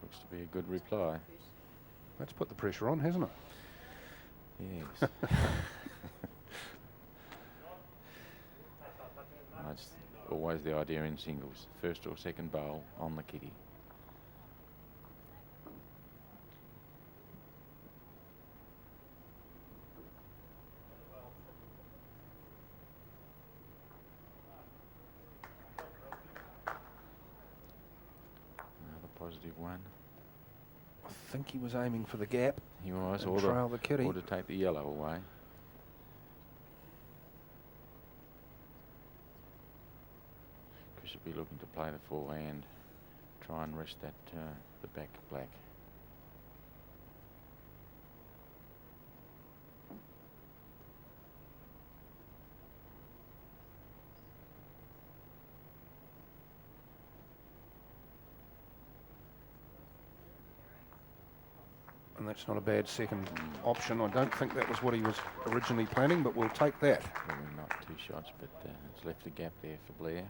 Looks to be a good reply. That's put the pressure on, hasn't it? Yes. That's always the idea in singles. First or second bowl on the kitty. Another positive one. I think he was aiming for the gap. He was, and trail the kitty. or to take the yellow away. Chris will be looking to play the forehand, try and rest that the back black. And that's not a bad second option. I don't think that was what he was originally planning, but we'll take that. Probably not 2 shots, but it's left a gap there for Blair.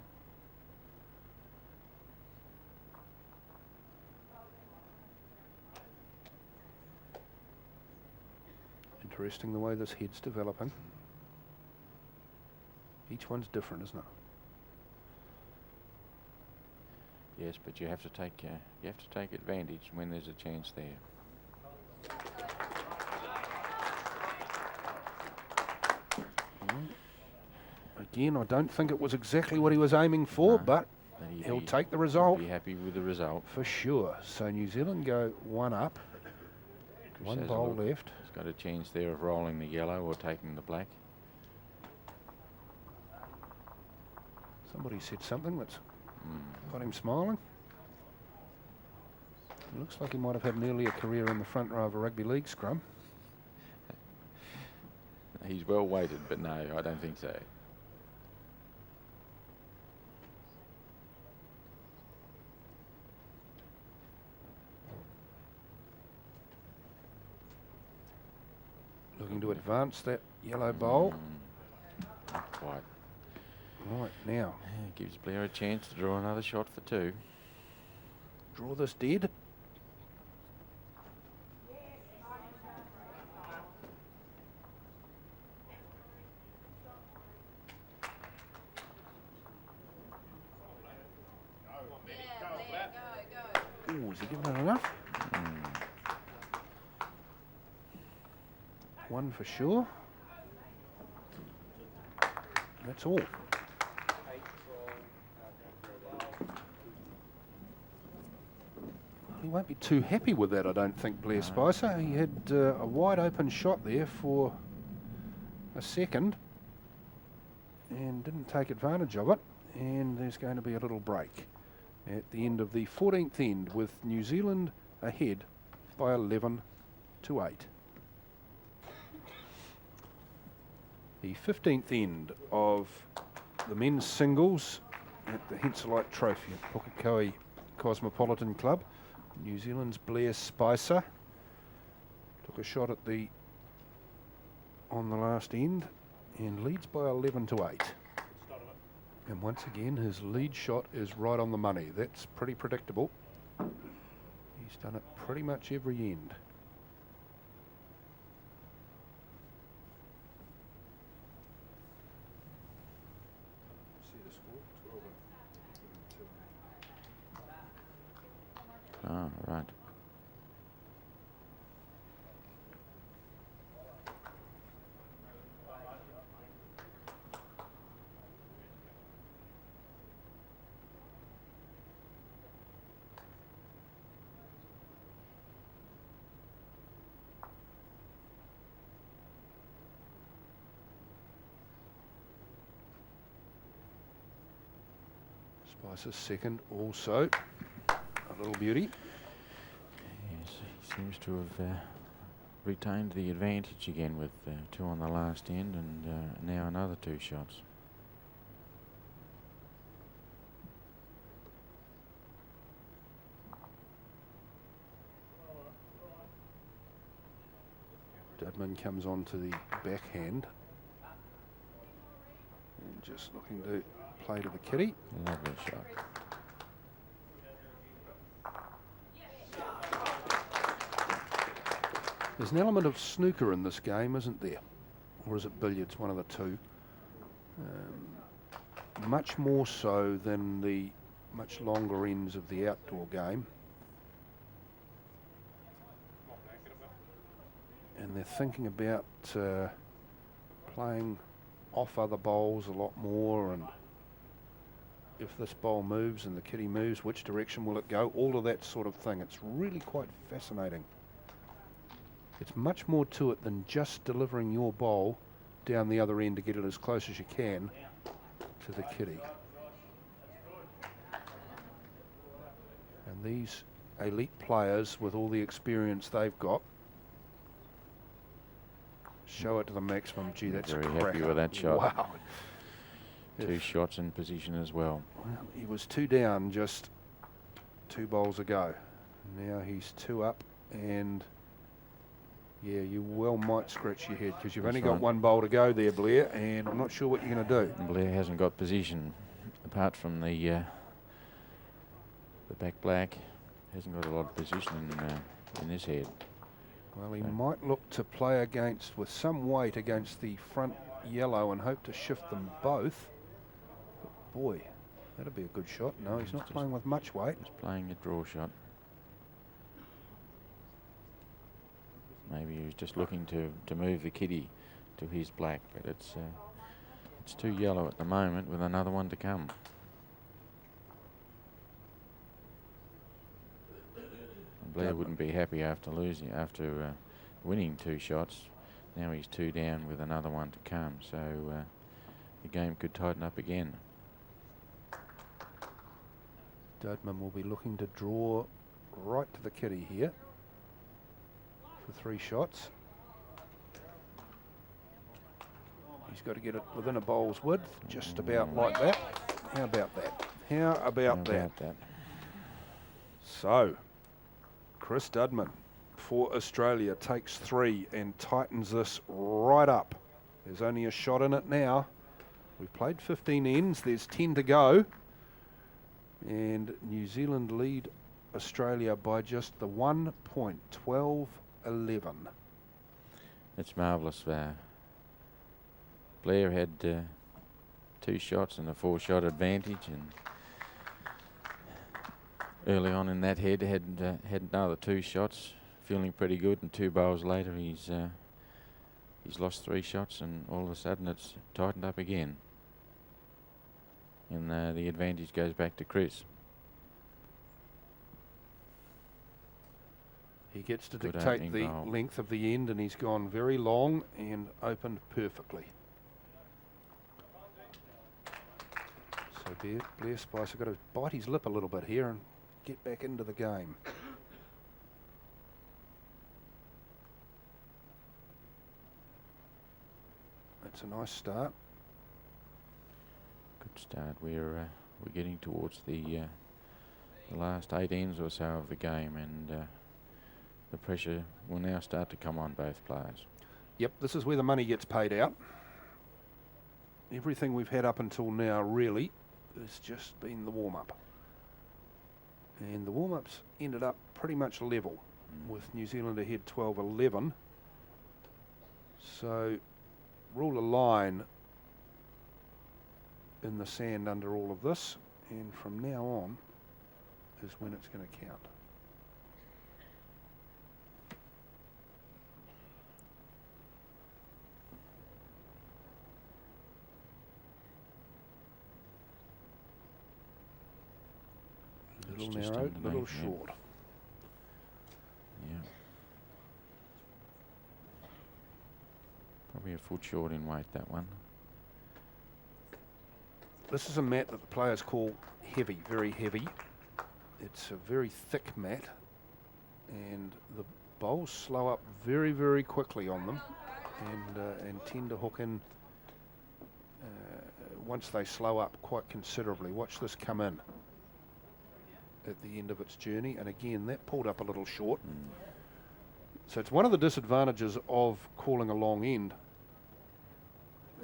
Interesting the way this head's developing. Each one's different, isn't it? Yes, but you have to take advantage when there's a chance there. Again, I don't think it was exactly what he was aiming for, No, but he'll take the result. Be happy with the result. For sure. So New Zealand go 1 up. Chris 1 has a bowl look. left. He's got a chance there of rolling the yellow or taking the black. Somebody said something that's got him smiling. It looks like he might have had an earlier career in the front row of a rugby league scrum. He's well weighted, but no, I don't think so. Looking to advance that yellow bowl. Not quite. Right, now. Yeah, gives Blair a chance to draw another shot for 2. Draw this dead. Ooh, is he giving it enough? 1 for sure. That's all. He won't be too happy with that, I don't think, Blair Spicer. He had a wide open shot there for a second and didn't take advantage of it. And there's going to be a little break at the end of the 14th end with New Zealand ahead by 11 to 8. The 15th end of the men's singles at the Henselite Trophy at Pukekohe Cosmopolitan Club. New Zealand's Blair Spicer took a shot at on the last end and leads by 11 to 8. And once again, his lead shot is right on the money. That's pretty predictable. He's done it pretty much every end. Spicer's second also a little beauty. Yes, he seems to have retained the advantage again with 2 on the last end, and now another 2 shots. Dudman comes on to the backhand and just looking to play to the kitty. Lovely shot. There's an element of snooker in this game, isn't there? Or is it billiards? One of the two. Much more so than the much longer ends of the outdoor game. And they're thinking about playing off other bowls a lot more, and if this bowl moves and the kitty moves, which direction will it go? All of that sort of thing. It's really quite fascinating. It's much more to it than just delivering your bowl down the other end to get it as close as you can to the kitty. And these elite players, with all the experience they've got, show it to the maximum. Gee, that's very a happy cracker. with that shot. Wow. 2 shots in position as well. Well, he was 2 down just 2 bowls ago. Now he's 2 up, and yeah, you well might scratch your head because you've That's only got right. 1 bowl to go there, Blair, and I'm not sure what you're going to do. And Blair hasn't got position apart from the back black. Hasn't got a lot of position in this head. Well, he So might look to play against, with some weight against the front yellow, and hope to shift them both. But boy, that'd be a good shot. No, he's not Just- playing with much weight. Just playing a draw shot. Maybe he was just looking to move the kitty to his black, but it's too yellow at the moment with another one to come. And Blair wouldn't be happy after winning 2 shots. Now he's 2 down with another one to come, so the game could tighten up again. Dudman will be looking to draw right to the kitty here for 3 shots. He's got to get it within a bowl's width, just about like that. How about that? How about that? So, Chris Dudman for Australia takes 3 and tightens this right up. There's only a shot in it now. We've played 15 ends. There's 10 to go. And New Zealand lead Australia by just the 1 point, 12-11. It's marvellous. Blair had 2 shots and a 4-shot advantage, and early on in that head had another 2 shots, feeling pretty good, and 2 bowls later he's lost 3 shots, and all of a sudden it's tightened up again, and the advantage goes back to Chris. He gets to Good dictate opening the bowl. length of the end, and he's gone very long and opened perfectly. So Blair Spicer got to bite his lip a little bit here and get back into the game. That's a nice start. Good start. We're getting towards the last 8 ends or so of the game, and the pressure will now start to come on both players. Yep, this is where the money gets paid out. Everything we've had up until now really has just been the warm-up. And the warm-ups ended up pretty much level with New Zealand ahead 12-11. So rule a line in the sand under all of this, and from now on is when it's going to count. Little It's just narrow, underneath little there. short. Yeah. Probably a foot short in weight, that one. This is a mat that the players call heavy, very heavy. It's a very thick mat, and the bowls slow up very, very quickly on them, and tend to hook in once they slow up quite considerably. Watch this come in at the end of its journey, and again that pulled up a little short. So it's one of the disadvantages of calling a long end,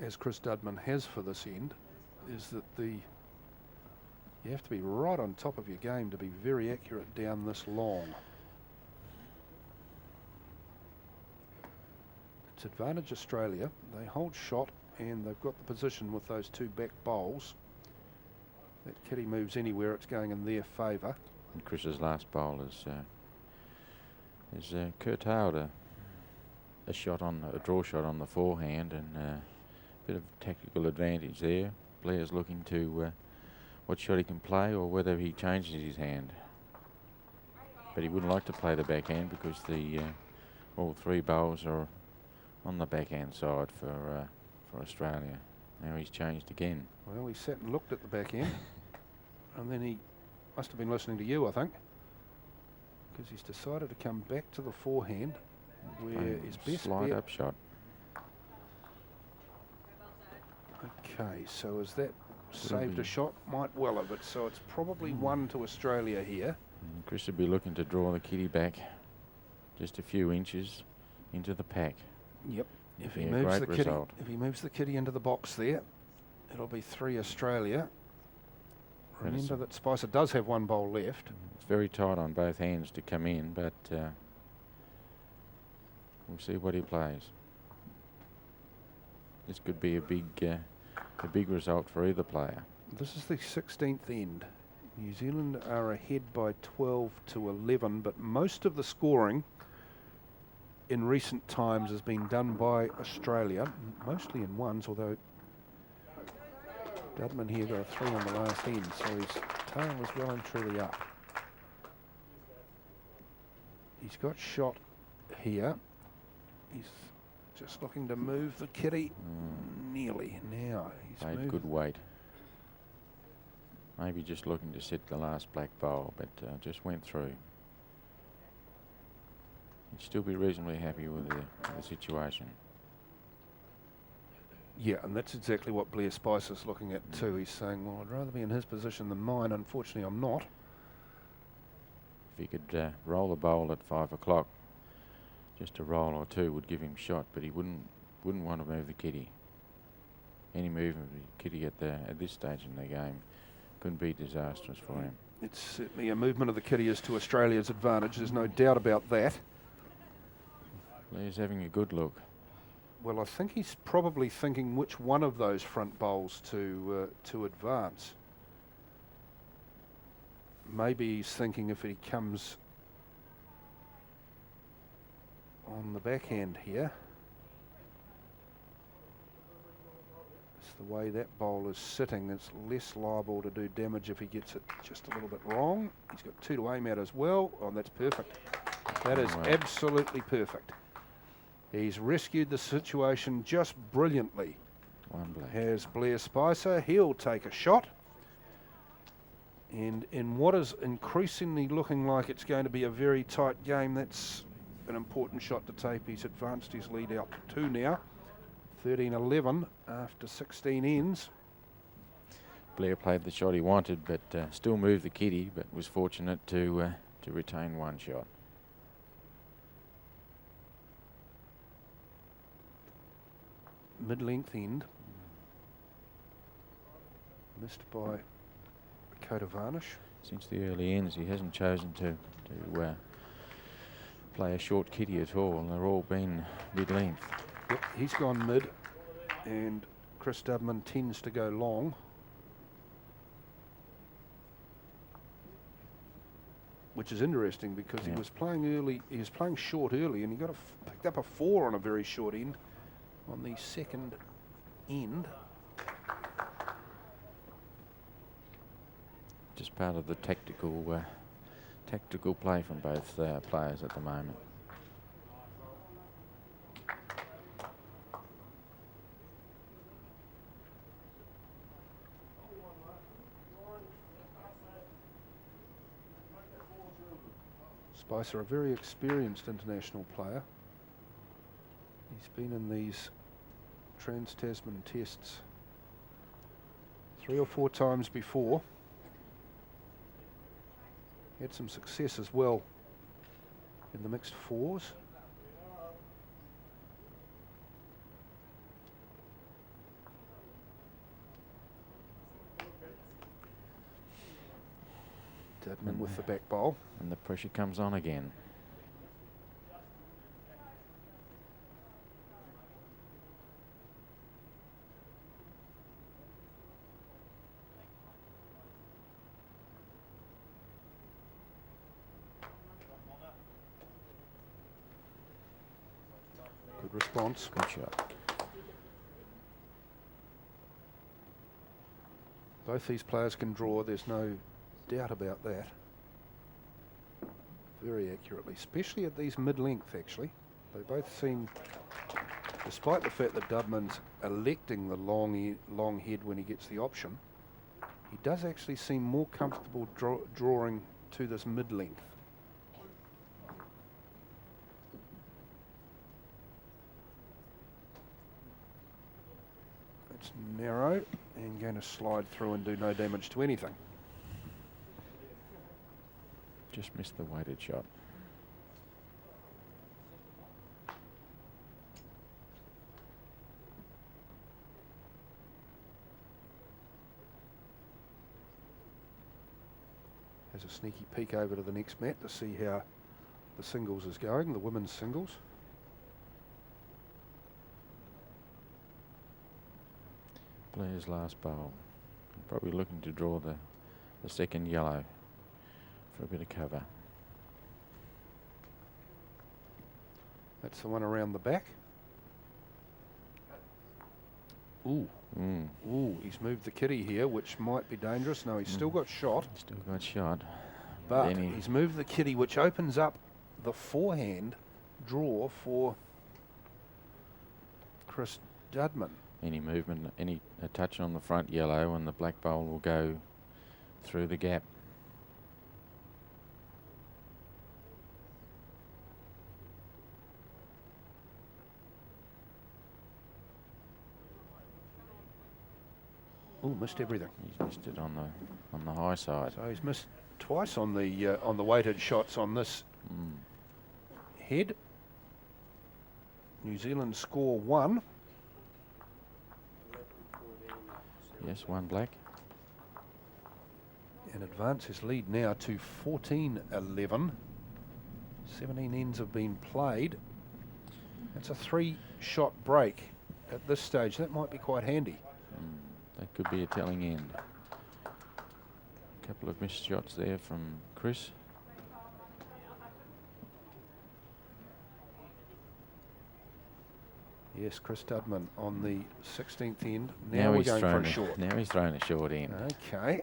as Chris Dudman has for this end, is that you have to be right on top of your game to be very accurate down this long. It's advantage Australia. They hold shot and they've got the position with those two back bowls. That kitty moves anywhere, it's going in their favour. And Chris's last bowl is curtailed a shot on a draw shot on the forehand, and a bit of tactical advantage there. Blair's looking to what shot he can play or whether he changes his hand. But he wouldn't like to play the backhand because the all three bowls are on the backhand side for Australia. Now he's changed again. Well, he sat and looked at the backhand, and then he must have been listening to you, I think, because he's decided to come back to the forehand, where his best slide bet. up shot. Okay, so is that saved a shot? Might well have it. So it's probably one to Australia here. And Chris would be looking to draw the kitty back just a few inches into the pack. Yep. If he Be a moves great the kitty, result. if he moves the kitty into the box there, it'll be 3 Australia. And Remember that Spicer does have one bowl left. It's very tight on both hands to come in, but we'll see what he plays. This could be a big result for either player. This is the 16th end. New Zealand are ahead by 12 to 11, but most of the scoring in recent times has been done by Australia, mostly in ones, although Dudman here got a 3 on the last end, so his tail was well and truly up. He's got shot here. He's just looking to move the kitty nearly. Now he's Played moved. good weight. Maybe just looking to set the last black bowl, but just went through. He'd still be reasonably happy with the situation. Yeah, and that's exactly what Blair Spicer's looking at too. He's saying, well, I'd rather be in his position than mine. Unfortunately, I'm not. If he could roll the bowl at 5 o'clock, just a roll or two would give him shot, but he wouldn't want to move the kitty. Any movement of the kitty at this stage in the game couldn't be disastrous for him. It's certainly a movement of the kitty is to Australia's advantage. There's no doubt about that. Blair's having a good look. Well, I think he's probably thinking which one of those front bowls to advance. Maybe he's thinking if he comes on the backhand here. It's the way that bowl is sitting. It's less liable to do damage if he gets it just a little bit wrong. He's got 2 to aim at as well. Oh, that's perfect. That is absolutely perfect. He's rescued the situation just brilliantly. One black. Has Blair Spicer. He'll take a shot. And in what is increasingly looking like it's going to be a very tight game, that's an important shot to take. He's advanced his lead out to 2 now. 13-11 after 16 ends. Blair played the shot he wanted, but still moved the kitty, but was fortunate to retain one shot. Mid-length end. Missed by a coat of varnish. Since the early ends, he hasn't chosen to play a short kitty at all. They're all been mid-length. Yep, he's gone mid, and Chris Dudman tends to go long. Which is interesting because he was playing early. He was playing short early, and he picked up a 4 on a very short end on the second end. Just part of the tactical play from both players at the moment. Spicer, a very experienced international player. He's been in these Trans-Tasman tests 3 or 4 times before. Had some success as well in the mixed fours. Dudman with the back bowl. And the pressure comes on again. Good response. Good shot. Both these players can draw, there's no doubt about that. Very accurately, especially at these mid-length actually. They both seem, despite the fact that Dudman's electing the long head when he gets the option, he does actually seem more comfortable drawing to this mid-length. It's narrow and going to slide through and do no damage to anything. Just missed the weighted shot. Has a sneaky peek over to the next mat to see how the singles is going, the women's singles. Blair's last bowl. Probably looking to draw the second yellow for a bit of cover. That's the one around the back. Ooh. Ooh, he's moved the kitty here, which might be dangerous. No, he's still got shot. Still got shot. But Then he's moved the kitty, which opens up the forehand draw for Chris Dudman. Any movement, a touch on the front yellow, and the black bowl will go through the gap. Oh, missed everything. He's missed it on the high side. So he's missed twice on the weighted shots on this head. New Zealand score 1. Yes, 1 black. And advance his lead now to 14-11. 17 ends have been played. That's a 3-shot break at this stage. That might be quite handy. That could be a telling end. A couple of missed shots there from Chris. Yes, Chris Dudman on the 16th end. Now we're going for a short. Now he's thrown a short end. Okay.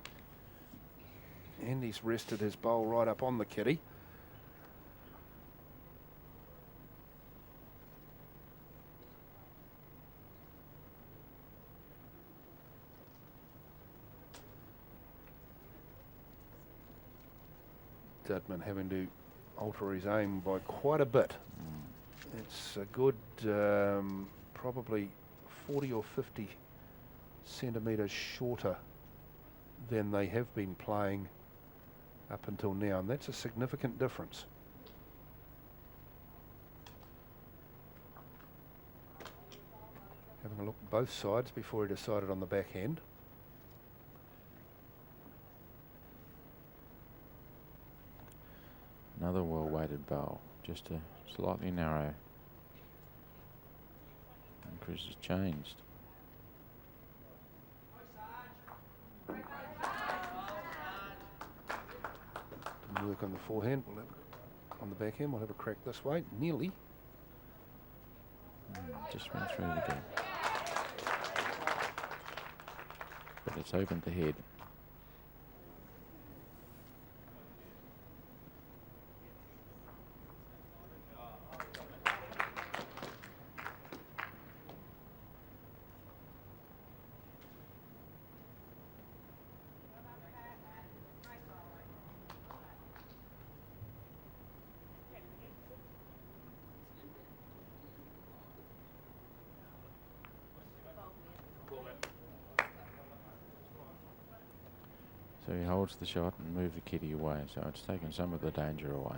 And he's rested his bowl right up on the kitty. Dudman having to alter his aim by quite a bit. It's a good probably 40 or 50 centimetres shorter than they have been playing up until now, and that's a significant difference. Having a look at both sides before he decided on the backhand. Another well-weighted bowl, just a slightly narrow. And Chris has changed. Didn't work on the forehand. We'll have on the backhand. We'll have a crack this way. Nearly. Just went through the gap. But it's opened the head. So he holds the shot and moves the kitty away. So it's taken some of the danger away.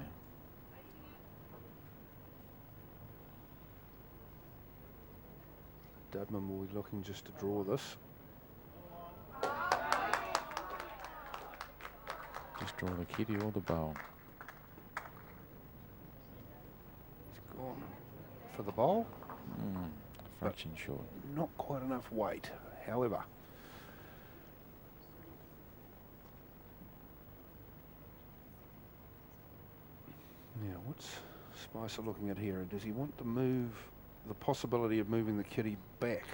Dudman will be looking just to draw this. Just draw the kitty or the bowl. He's gone for the bowl. Fraction short. Not quite enough weight, however. Now, what's Spicer looking at here? Does he want to move, the possibility of moving the kitty back?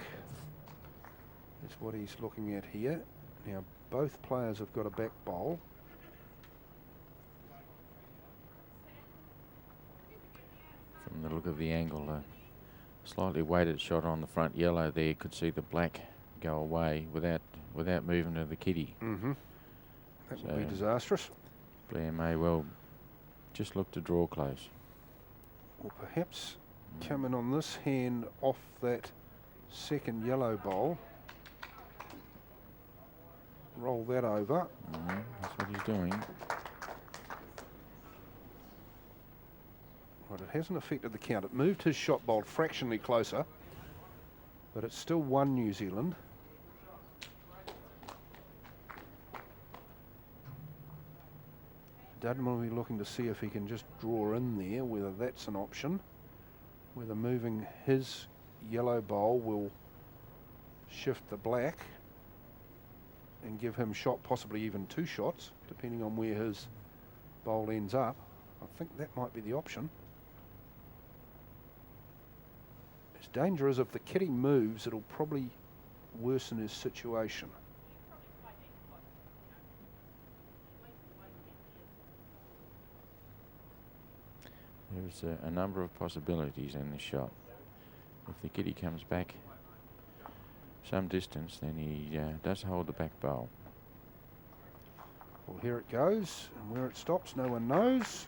That's what he's looking at here. Now, both players have got a back bowl. From the look of the angle, a slightly weighted shot on the front yellow there. Could see the black go away without moving of the kitty. That would be disastrous. Blair may well just look to draw close. Or perhaps come in on this hand off that second yellow bowl. Roll that over. That's what he's doing. Right, it hasn't affected the count. It moved his shot bowl fractionally closer, but it's still 1 New Zealand. Dudman will be looking to see if he can just draw in there, whether that's an option, whether moving his yellow bowl will shift the black and give him shot, possibly even 2 shots, depending on where his bowl ends up. I think that might be the option. His danger is if the kitty moves, it'll probably worsen his situation. There's a number of possibilities in this shot. If the kitty comes back some distance, then he does hold the back bowl. Well, here it goes, and where it stops, no one knows.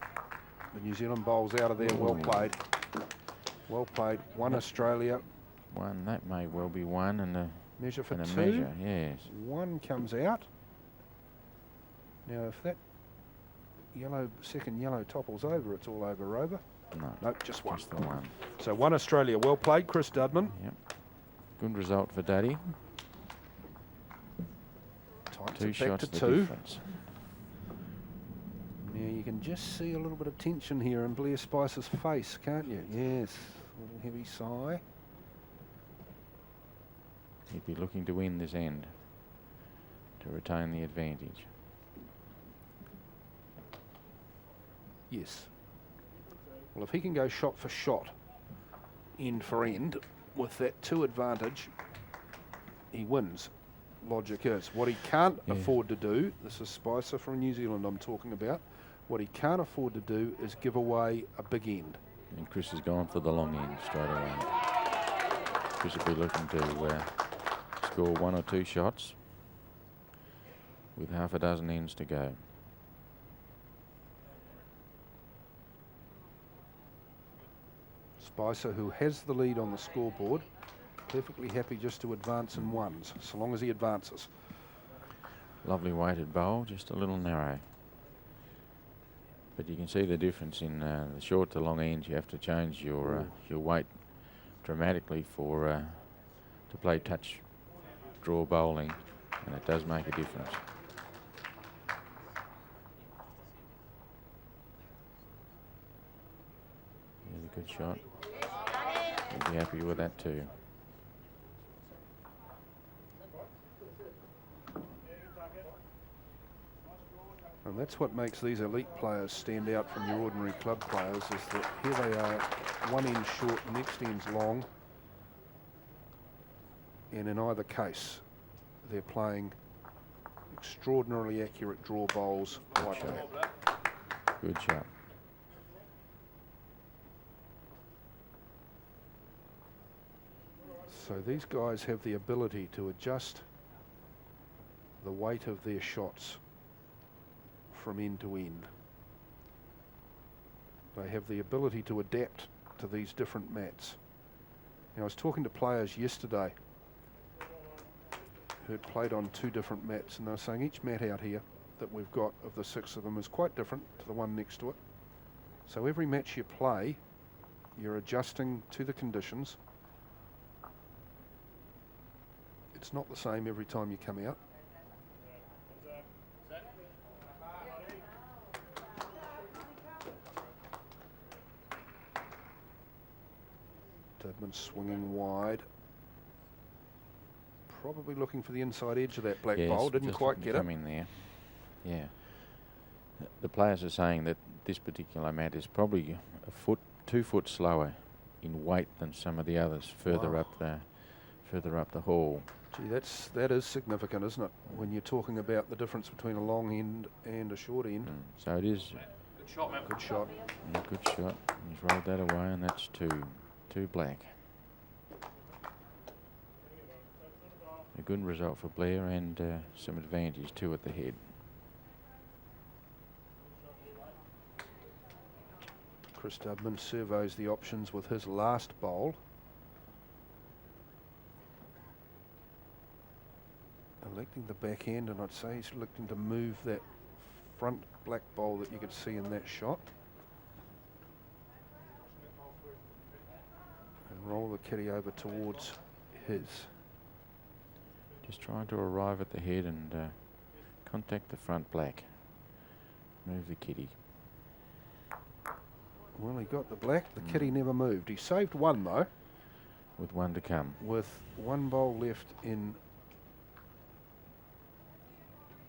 The New Zealand bowl's out of there. Well played. Well played. 1 Australia. 1, that may well be 1, and a Measure for 2. measure, yes. 1 comes out. Now, if that second yellow topples over, it's all over, Rover. No, Nope, just 1. just the 1. So 1 Australia. Well played, Chris Dudman. Yep. Good result for Daddy. Times 2 it back shots to the 2. difference. Now you can just see a little bit of tension here in Blair Spicer's face, can't you? Yes, a little heavy sigh. He'd be looking to win this end to retain the advantage. Yes. Well, if he can go shot for shot, end for end, with that 2 advantage, he wins. Logic is. What he can't afford to do, this is Spicer from New Zealand I'm talking about, what he can't afford to do is give away a big end. And Chris has gone for the long end straight away. Chris will be looking to score 1 or 2 shots with half a dozen ends to go. Spicer, who has the lead on the scoreboard, perfectly happy just to advance in 1s, so long as he advances. Lovely weighted bowl, just a little narrow. But you can see the difference in the short to long ends. You have to change your weight dramatically for to play touch draw bowling, and it does make a difference. There's a good shot. You'll be happy with that too. And that's what makes these elite players stand out from your ordinary club players, is that here they are, 1 end short, next end's long, and in either case they're playing extraordinarily accurate draw bowls like that. Good shot. So these guys have the ability to adjust the weight of their shots from end to end. They have the ability to adapt to these different mats. Now, I was talking to players yesterday who had played on 2 different mats, and they were saying each mat out here that we've got of the 6 of them is quite different to the one next to it. So every match you play, you're adjusting to the conditions. It's not the same every time you come out. Dudman swinging wide. Probably looking for the inside edge of that black bowl. Didn't quite get it. Come in there. Yeah. The players are saying that this particular mat is probably a foot, 2 foot slower in weight than some of the others further up the hall. Gee, that is significant, isn't it? When you're talking about the difference between a long end and a short end. So it is. Good shot, man. Good shot. Yeah, good shot. He's rolled that away, and that's two black. A good result for Blair, and some advantage too at the head. Chris Dudman surveys the options with his last bowl. Electing the backhand, and I'd say he's looking to move that front black bowl that you could see in that shot. And roll the kitty over towards his. Just trying to arrive at the head and contact the front black. Move the kitty. Well, he got the black. The kitty never moved. He saved one, though. With one to come. With one bowl left in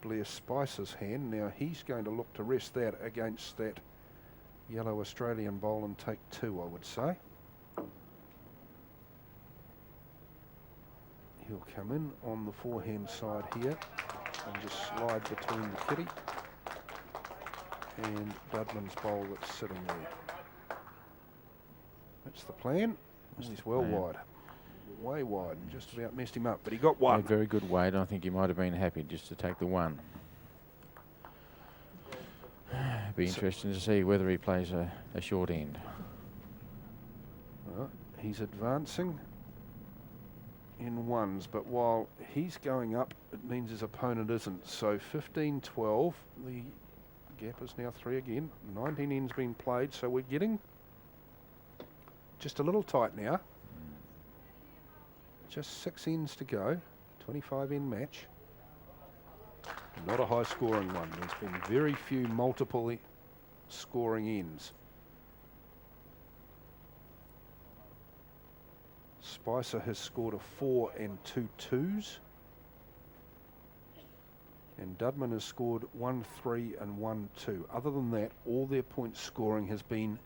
Blair Spicer's hand. Now he's going to look to rest that against that yellow Australian bowl and take 2, I would say. He'll come in on the forehand side here and just slide between the kitty and Dudman's bowl that's sitting there. That's the plan. He's well wide. Way wide, and just about messed him up, but he got one. A very good weight. I think he might have been happy just to take the one. Be interesting to see whether he plays a short end. Well, he's advancing in ones, but while he's going up, it means his opponent isn't. So 15-12, the gap is now 3 again. 19 ends been played, so we're getting just a little tight now. Just 6 ends to go, 25 end match. Not a high scoring one. There's been very few multiple scoring ends. Spicer has scored a 4 and 2 2s. And Dudman has scored 1 3 and 1 2. Other than that, all their point scoring has been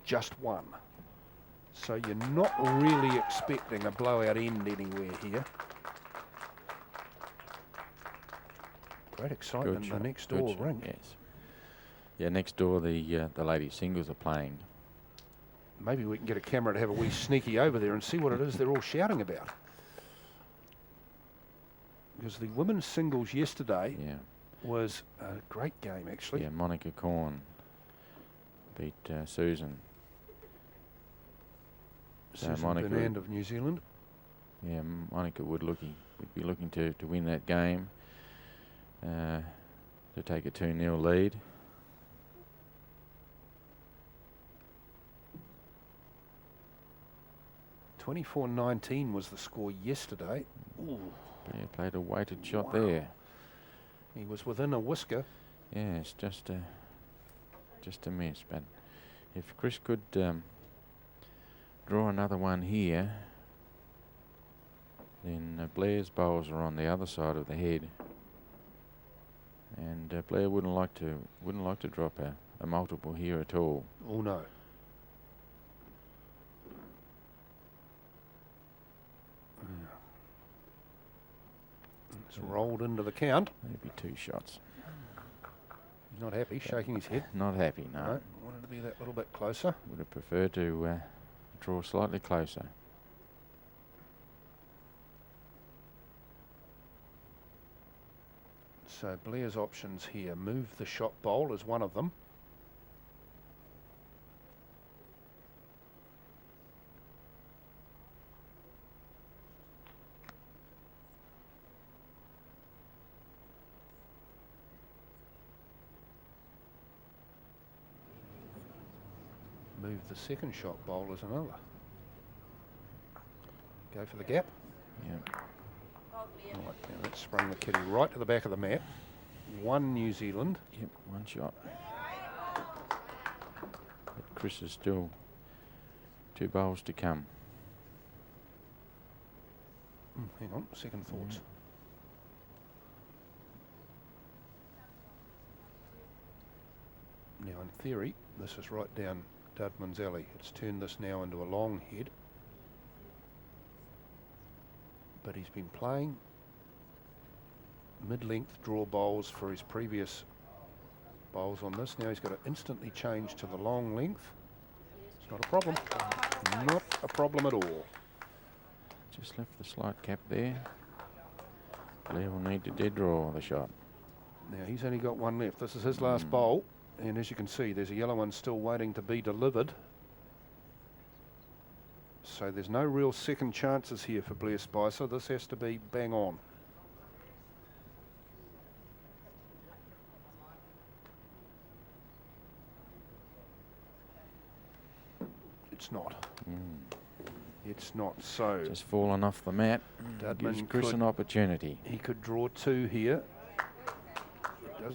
just 1. So you're not really expecting a blowout end anywhere here. Great excitement in the next door ring. Yes. Yeah, next door the ladies singles are playing. Maybe we can get a camera to have a wee sneaky over there and see what it is they're all shouting about. Because the women's singles yesterday was a great game, actually. Yeah, Monica Corn beat Susan. Susan Bernand of New Zealand. Yeah, Monica would be looking to win that game, to take a 2-0 lead. $24-19 was the score yesterday. Ooh. Yeah, played a weighted shot there. He was within a whisker. Yeah, it's just a miss. But if Chris could draw another one here, then Blair's bowls are on the other side of the head, and Blair wouldn't like to drop a multiple here at all. Oh no. It's rolled into the count. There'd be 2 shots. He's not happy, shaking his head. Not happy, no. No, wanted to be that little bit closer. Would have preferred to draw slightly closer. So Blair's options here. Move the shot bowl is one of them. believe the second shot bowl is another. Go for the gap. Yeah. Right, now that's sprung the kitty right to the back of the mat. 1 New Zealand. Yep, 1 shot. But Chris is still 2 bowls to come. Hang on, second thoughts. Now in theory, this is right down Dudman's alley. It's turned this now into a long head. But he's been playing mid-length draw bowls for his previous bowls on this. Now he's got to instantly change to the long length. It's not a problem. Not a problem at all. Just left the slight gap there. Blair will need to dead draw the shot. Now he's only got 1 left. This is his last bowl. And as you can see, there's a yellow one still waiting to be delivered. So there's no real second chances here for Blair Spicer. This has to be bang on. It's not. It's not. So Just fallen off the mat. Dudman Gives Chris could- an opportunity. he could draw 2 here. It does.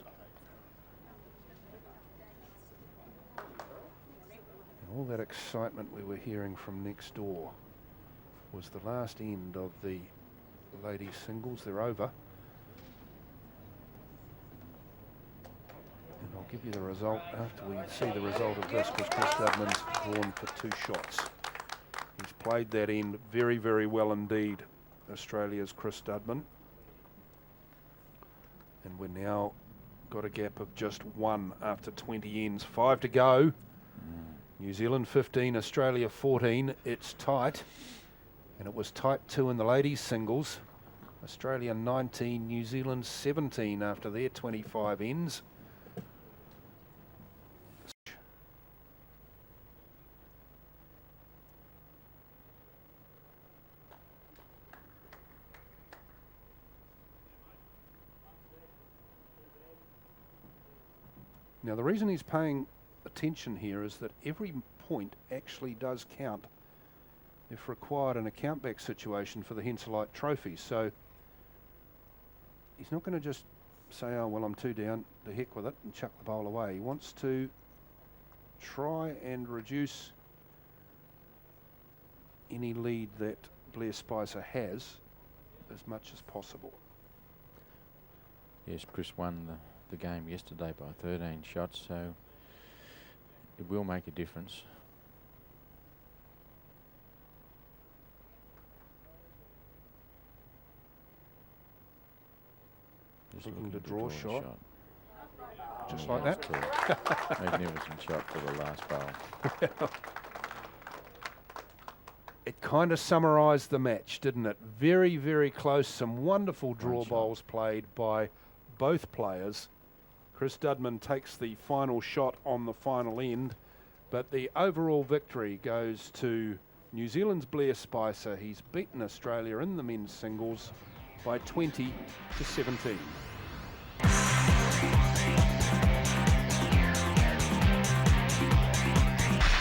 And all that excitement we were hearing from next door was the last end of the ladies singles. They're over. And I'll give you the result after we see the result of this, because Chris Dudman's drawn for 2 shots. He's played that end very, very well indeed, Australia's Chris Dudman. And we're now got a gap of just 1 after 20 ends. 5 to go. New Zealand 15, Australia 14. It's tight. And it was tight too in the ladies singles. Australia 19, New Zealand 17 after their 25 ends. Now the reason he's paying attention here is that every point actually does count if required in a countback situation for the Henselite Trophy. So he's not going to just say, oh well, I'm 2 down, to heck with it, and chuck the bowl away. He wants to try and reduce any lead that Blair Spicer has as much as possible. Yes, Chris won the game yesterday by 13 shots, so it will make a difference. Just Looking looking to draw a shot. Just Yeah, like that's that. cool. Magnificent shot for the last bowl. It kind of summarised the match, didn't it? Very, very close. Some wonderful draw shot. bowls played by both players. Chris Dudman takes the final shot on the final end, but the overall victory goes to New Zealand's Blair Spicer. He's beaten Australia in the men's singles by 20 to 17.